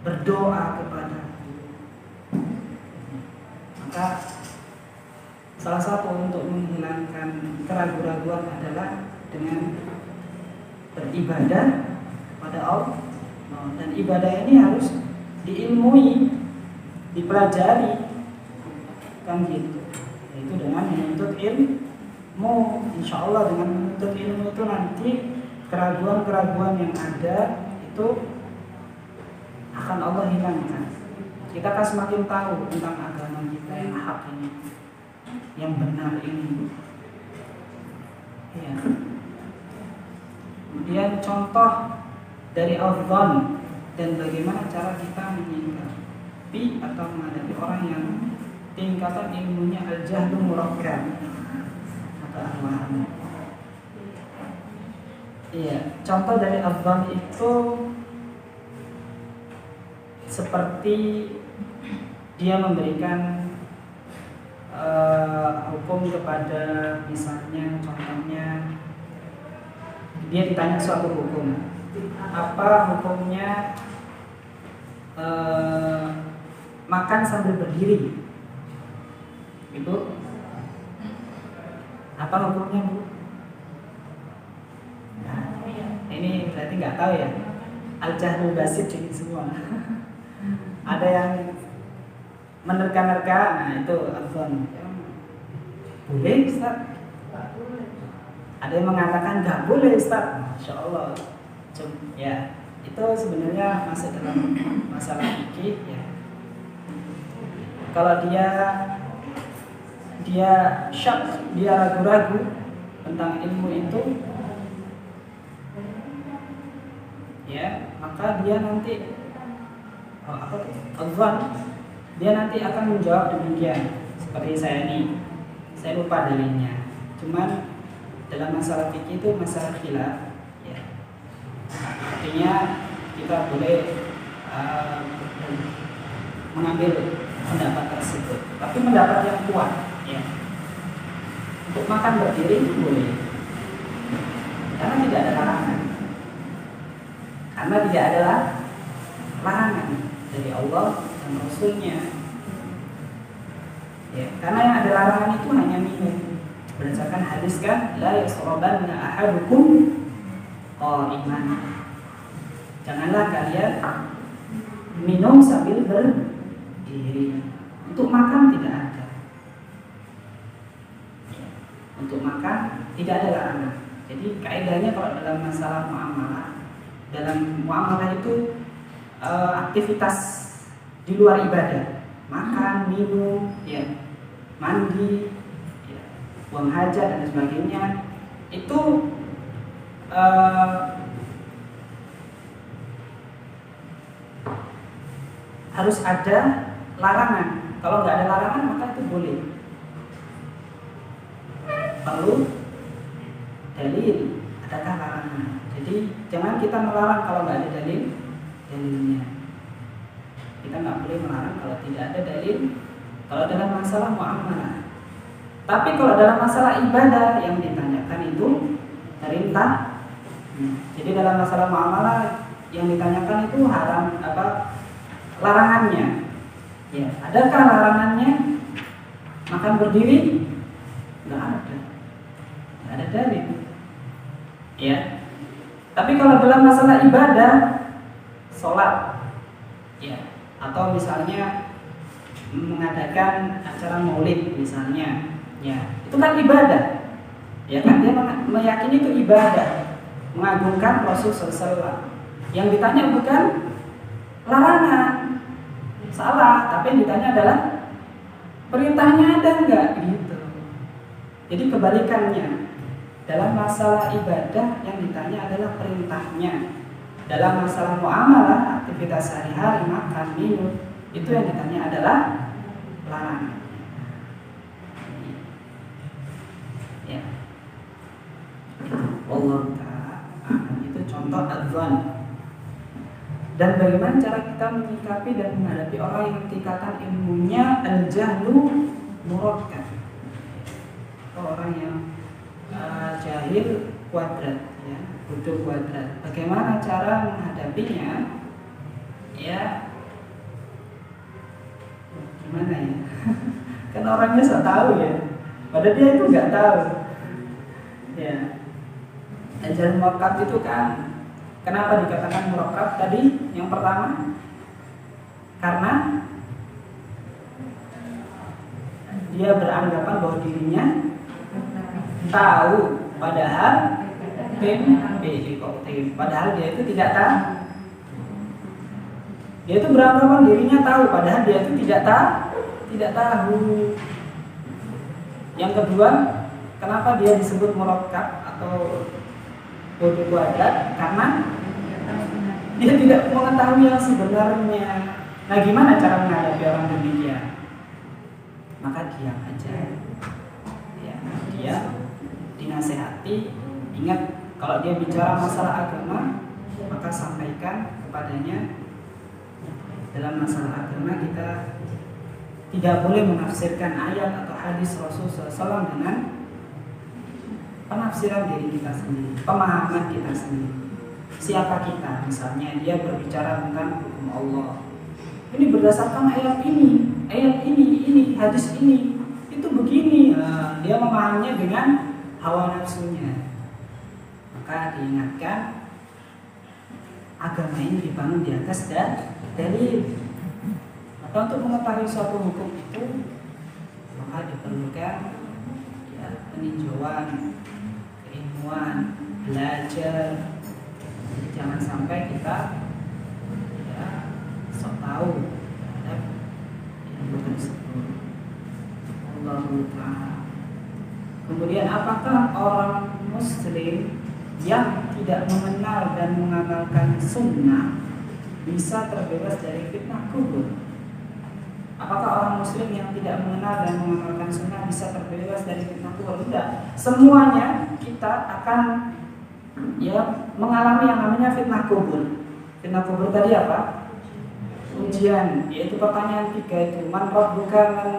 berdoa kepadaku. Maka salah satu untuk menghilangkan keraguan-raguan adalah dengan beribadah kepada Allah. Dan ibadah ini harus diilmui, dipelajari, kan gitu. Yaitu dengan menuntut ilmu. Insya Allah dengan menuntut ilmu itu nanti keraguan-keraguan yang ada itu akan Allah hilangkan. Kita akan semakin tahu tentang agama kita yang hak ini, yang benar ini. Ya. Kemudian contoh dari al-dhan dan bagaimana cara kita menyikapi atau menghadapi orang yang tingkatan ilmunya al-jahlu murakkab atau al-waham. Iya, contoh dari al-dhan itu seperti dia memberikan hukum kepada, misalnya contohnya dia ditanya suatu hukum, apa hukumnya makan sambil berdiri, itu apa hukumnya, Bu? Nah, ini berarti nggak tahu ya, al-jahlu basit jadi semua. Ada yang menerka-nerka, nah itu al-dhan. Boleh Ustaz? Ada yang mengatakan nggak boleh Ustaz. Masya Allah. Ya, itu sebenarnya masih dalam masalah fikih ya. Kalau dia syak, dia ragu-ragu tentang ilmu itu, ya, maka dia nanti al-dhan, dia nanti akan menjawab demikian. Seperti saya ini, saya lupa dalilnya. Cuman dalam masalah fikih itu masalah khilaf, ya. Artinya kita boleh mengambil pendapat tersebut, tapi pendapat yang kuat, ya. Untuk makan berdiri itu boleh, karena tidak ada larangan, dari Allah dan Rasulnya, ya. Karena yang ada larangan itu hanya minum. Berdasarkan hadis kan, la yasrabanna ahadukum qa'iman. Janganlah kalian minum sambil berdiri. Untuk makan tidak ada. Untuk makan tidak ada larangan. Jadi kaidahnya kalau dalam masalah muamalah itu aktivitas di luar ibadah, makan, minum, ya, mandi, buang hajat dan sebagainya, itu harus ada larangan. Kalau nggak ada larangan maka itu boleh. Perlu dalil, adakah larangan. Jadi jangan kita melarang kalau nggak ada dalilnya. Kita nggak boleh melarang kalau tidak ada dalil. Kalau dalam masalah muamalah. Tapi kalau dalam masalah ibadah yang ditanyakan itu perintah. Jadi dalam masalah muamalah yang ditanyakan itu haram apa larangannya. Ya, adakah larangannya? Makan berdiri? Enggak ada. Enggak ada dalil. Ya. Tapi kalau dalam masalah ibadah, sholat, ya, atau misalnya mengadakan acara maulid misalnya, ya, itu kan ibadah, ya kan, dia meyakini itu ibadah, mengagungkan Rasul SAW. Yang ditanya bukan larangan, salah, tapi yang ditanya adalah perintahnya ada enggak gitu. Jadi kebalikannya, dalam masalah ibadah yang ditanya adalah perintahnya. Dalam masalah muamalah, aktivitas sehari-hari, makan, minum, itu yang ditanya adalah larangan. Allah Ta'ala. Itu contoh adzan. Dan bagaimana cara kita menyikapi dan menghadapi orang yang tingkatan ilmunya al-jahlu murakkab, orang yang jahil kuadrat, ya, bodoh kuadrat. Bagaimana cara menghadapinya? Ya, gimana ya? Kan orangnya so tahu ya, padahal dia itu nggak tahu. Ya, al-jahlu murakkab itu kan, kenapa dikatakan murakkab tadi? Yang pertama, karena dia beranggapan bahwa dirinya tahu, padahal padahal dia itu tidak tahu. Dia itu beranggapan dirinya tahu, padahal dia itu tidak tahu. Yang kedua, kenapa dia disebut murakkab atau bodoh kuadrat? Karena dia tidak mengetahui yang sebenarnya. Nah, gimana cara menghadapi orang demikian? Maka diam aja. Ya, dia dinasehati. Ingat, kalau dia bicara masalah agama, maka sampaikan kepadanya, dalam masalah agama kita tidak boleh menafsirkan ayat atau hadis Rasulullah SAW dengan penafsiran diri kita sendiri, pemahaman kita sendiri. Siapa kita? Misalnya dia berbicara tentang hukum Allah, ini berdasarkan ayat ini, hadis ini, itu begini. Nah, dia memahaminya dengan hawa nafsunya. Maka diingatkan, agama ini dibangun di atas dalil. Maka untuk mengetahui suatu hukum itu, maka diperlukan ya, peninjauan, keilmuan, belajar. Jadi jangan sampai kita ya, sok tahu terhadap ilmu tersebut. Allahu Ta'ala. Kemudian, apakah orang muslim yang tidak mengenal dan mengamalkan sunnah bisa terbebas dari fitnah kubur? Apakah orang muslim yang tidak mengenal dan mengamalkan sunnah bisa terbebas dari fitnah kubur? Tidak. Semuanya kita akan ya mengalami yang namanya fitnah kubur. Fitnah kubur tadi apa? Ujian, yaitu pertanyaan 3 itu, man rabbuka, man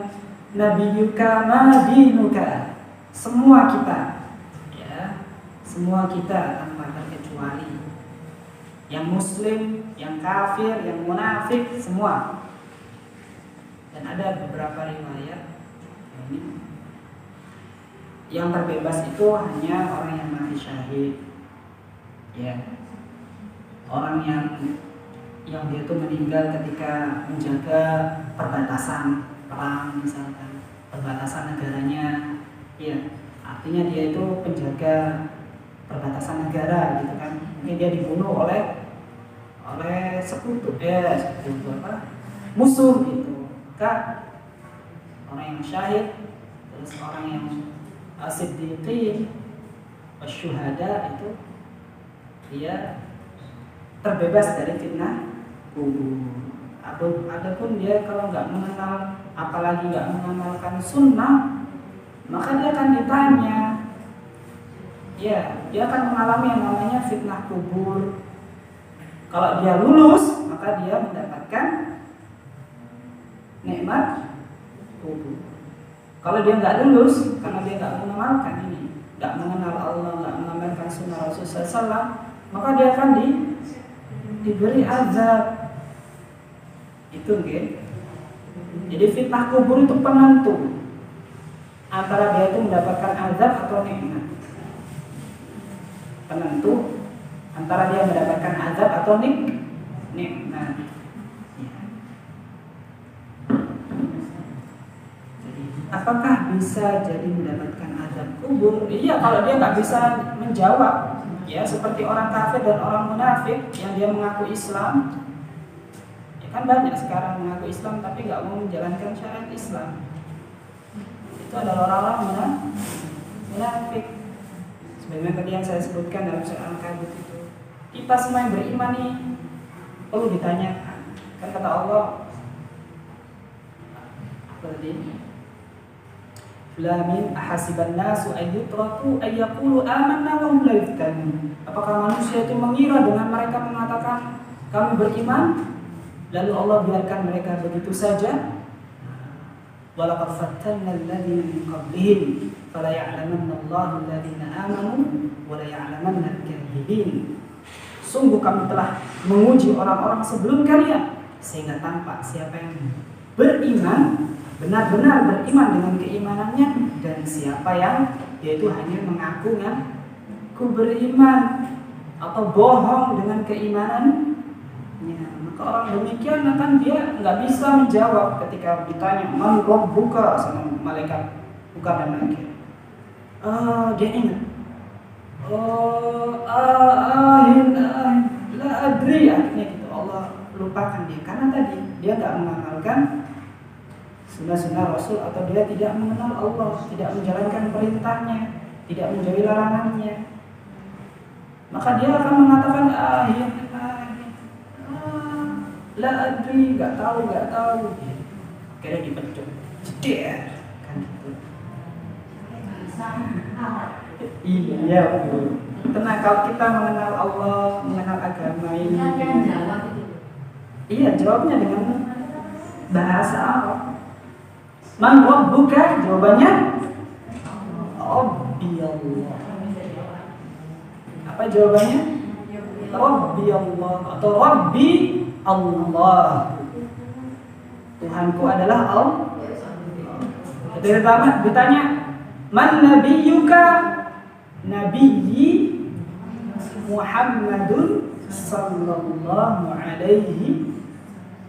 nabiyuka, ma dinuka. Semua kita, ya, semua kita tanpa terkecuali, yang muslim, yang kafir, yang munafik, semua. Dan ada beberapa riwayat ini, yang terbebas itu hanya orang yang mati syahid. Ya, orang yang dia itu meninggal ketika menjaga perbatasan perang, misalkan perbatasan negaranya, ya, artinya dia itu penjaga perbatasan negara, gitu kan. Mungkin dia dibunuh oleh musuh, gitu. Maka orang yang syahid, terus orang yang siddiqin, wasyuhada itu dia terbebas dari fitnah kubur. Adapun dia kalau nggak mengenal, apalagi nggak mengamalkan sunnah, maka dia akan ditanya, ya, dia akan mengalami yang namanya fitnah kubur. Kalau dia lulus, maka dia mendapatkan nikmat kubur. Kalau dia nggak lulus, karena dia nggak mengamalkan ini, nggak mengenal Allah, nggak mengamalkan sunnah Rasulullah SAW, maka dia akan diberi azab. Itu okay. Jadi fitnah kubur itu penentu antara dia itu mendapatkan azab atau nikmat. Penentu antara dia mendapatkan azab atau nikmat. Ya. Jadi, apakah bisa jadi mendapatkan azab kubur? Iya, kalau dia nggak bisa menjawab. Ya, seperti orang kafir dan orang munafik yang dia mengaku Islam. Ya kan banyak sekarang mengaku Islam tapi nggak mau menjalankan syariat Islam. Itu adalah orang-orang munafik. Sebagaimana tadi yang saya sebutkan dalam surah Al-Ankabut itu. Kita semua yang beriman nih perlu ditanyakan. Kan kata Allah, apa tadi? Lamin ahasiban nasu ayyutraku ayyaqulu amanna wa hum la yuftanun. Apakah manusia itu mengira dengan mereka mengatakan kami beriman, lalu Allah biarkan mereka begitu saja? Walaqad fattanna alladziina min qablihim fala ya'lamanna Allahu alladziina aamanu wa la ya'lamanna al-kadzibin. Sungguh kami telah menguji orang-orang sebelum kalian sehingga tampak siapa yang beriman, benar-benar beriman dengan keimanannya, dan siapa yang yaitu hanya mengaku beriman atau bohong dengan keimanannya. Maka orang demikian akan dia nggak bisa menjawab ketika ditanya man rabbuka sama malaikat bukan dan nakir. Dia ingat. La adri, akhirnya gitu Allah lupakan dia karena tadi dia nggak mengamalkan sunnah-sunnah Rasul, atau dia tidak mengenal Allah, tidak menjalankan perintahnya, tidak menjauhi larangannya. Maka dia akan mengatakan la adri, nggak tahu. Kira dipecut, ceder, kan gitu. Iya betul. Tenang, kalau kita mengenal Allah, mengenal agama ini, iya jawabnya dengan bahasa Arab. Man rabbuka, jawabannya Rabbi Allah. Apa jawabannya? Rabbi Allah atau Rabbi Allah. Tuhanku adalah Allah. Ditanya, man nabiyyuka? Nabiyyi Muhammadun sallallahu alaihi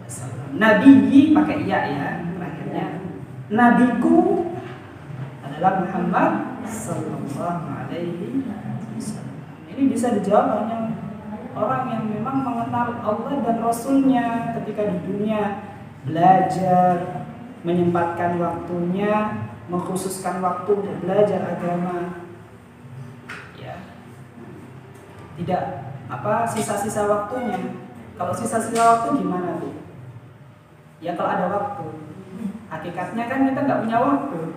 wasallam. Nabiyyi pakai ya terakhirnya. Nabiku adalah Muhammad sallallahu alaihi wasallam. Ini bisa dijawab hanya orang yang memang mengenal Allah dan Rasulnya ketika di dunia, belajar, menyempatkan waktunya, mengkhususkan waktu untuk belajar agama. Tidak sisa-sisa waktunya. Kalau sisa-sisa waktu gimana tuh? Ya kalau ada waktu. Hakikatnya kan kita nggak punya waktu.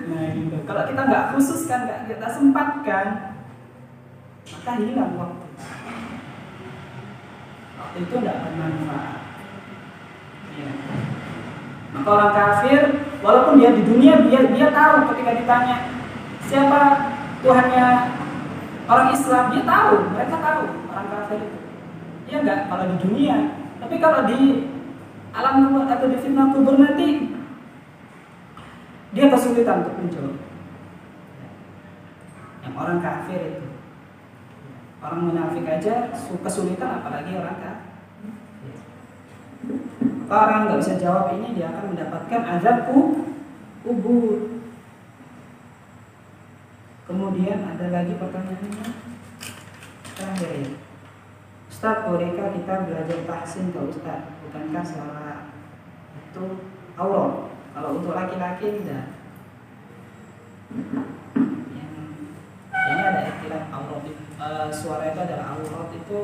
Nah gitu. Kalau kita nggak khususkan, nggak kita sempatkan, maka hilang waktu. Waktu itu nggak bermanfaat. Ya. Maka orang kafir, walaupun dia di dunia, dia tahu ketika ditanya siapa Tuhannya orang Islam, dia tahu, mereka tahu orang kafir itu. Ya enggak kalau di dunia, tapi kalau di alam kubur atau di fitnah kubur nanti dia kesulitan untuk menjawab. Yang orang kafir itu, orang munafik aja kesulitan, apalagi orang kafir. Orang nggak bisa jawab ini, dia akan mendapatkan azab kubur. Kemudian ada lagi pertanyaannya terakhir ya. Ustaz, bolehkah kita belajar tahsin ke Ustaz? Bukankah suara itu aurat? Kalau untuk laki-laki tidak. Ini ada istilah aurat. Suara itu adalah aurat, itu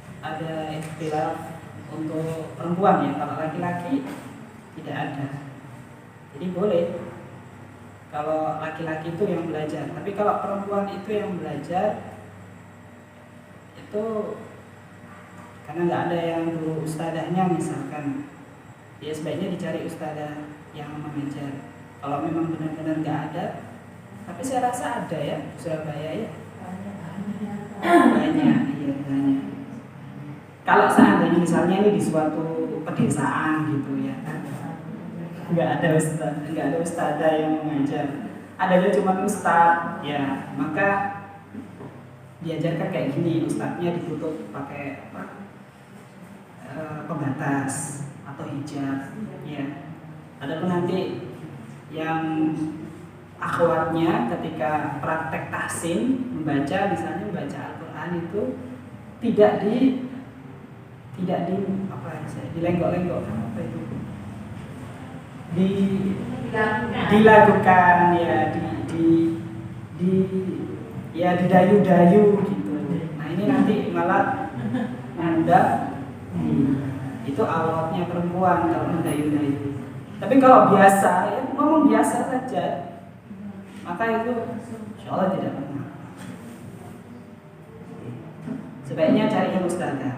ada istilah untuk perempuan ya. Kalau laki-laki tidak ada. Jadi boleh. Kalau laki-laki itu yang belajar, tapi kalau perempuan itu yang belajar itu karena nggak ada yang guru ustadahnya misalkan, ya sebaiknya dicari ustadah yang mengajar. Kalau memang benar-benar nggak ada, tapi saya rasa ada ya di Surabaya ya. Banyak. Kalau seandainya misalnya ini di suatu pedesaan gitu ya, nggak ada ustadzah yang mengajar, adanya cuma ustadz ya, maka diajarkan kayak gini, ustadznya ditutup pakai pembatas atau hijab ya. Adapun nanti yang akhwatnya ketika praktek tahsin membaca, misalnya membaca Al-Quran itu tidak dilenggok-lenggok, apa itu? Dilakukan ya, didayu-dayu gitu. Nah ini nanti malah Anda itu auratnya perempuan kalau mendayu-dayu. Tapi kalau biasa, ya ngomong biasa saja, maka itu insya Allah tidak pernah. Sebaiknya cari yang mustadah,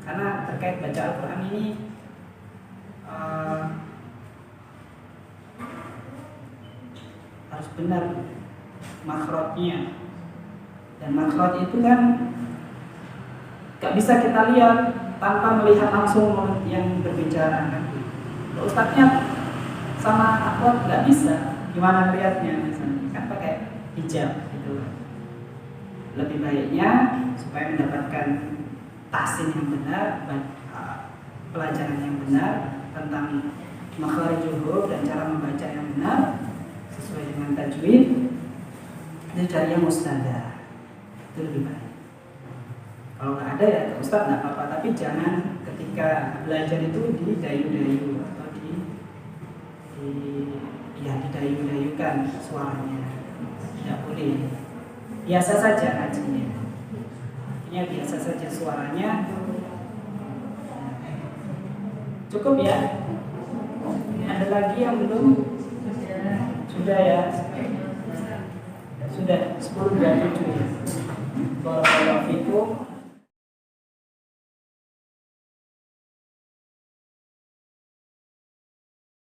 karena terkait baca Al-Quran ini harus benar makhrajnya, dan makhraj itu kan gak bisa kita lihat tanpa melihat langsung mulut yang berbicara kan. Ustadznya sama akhwat gak bisa, gimana melihatnya misalnya kan pakai hijab gitu. Lebih baiknya supaya mendapatkan tahsin yang benar, pelajaran yang benar tentang makharijul huruf dan cara membaca yang benar sesuai dengan tajwid, itu cari yang mustadah, itu lebih baik. Kalau nggak ada ya Ustadz nggak apa-apa, tapi jangan ketika belajar itu didayu-dayu atau didayu-dayukan suaranya, tidak boleh. Biasa saja ngajinya, ya biasa saja suaranya. Cukup ya? Ada lagi yang belum? Sudah ya? Sudah 10.27 ya. Barakallahu fikum.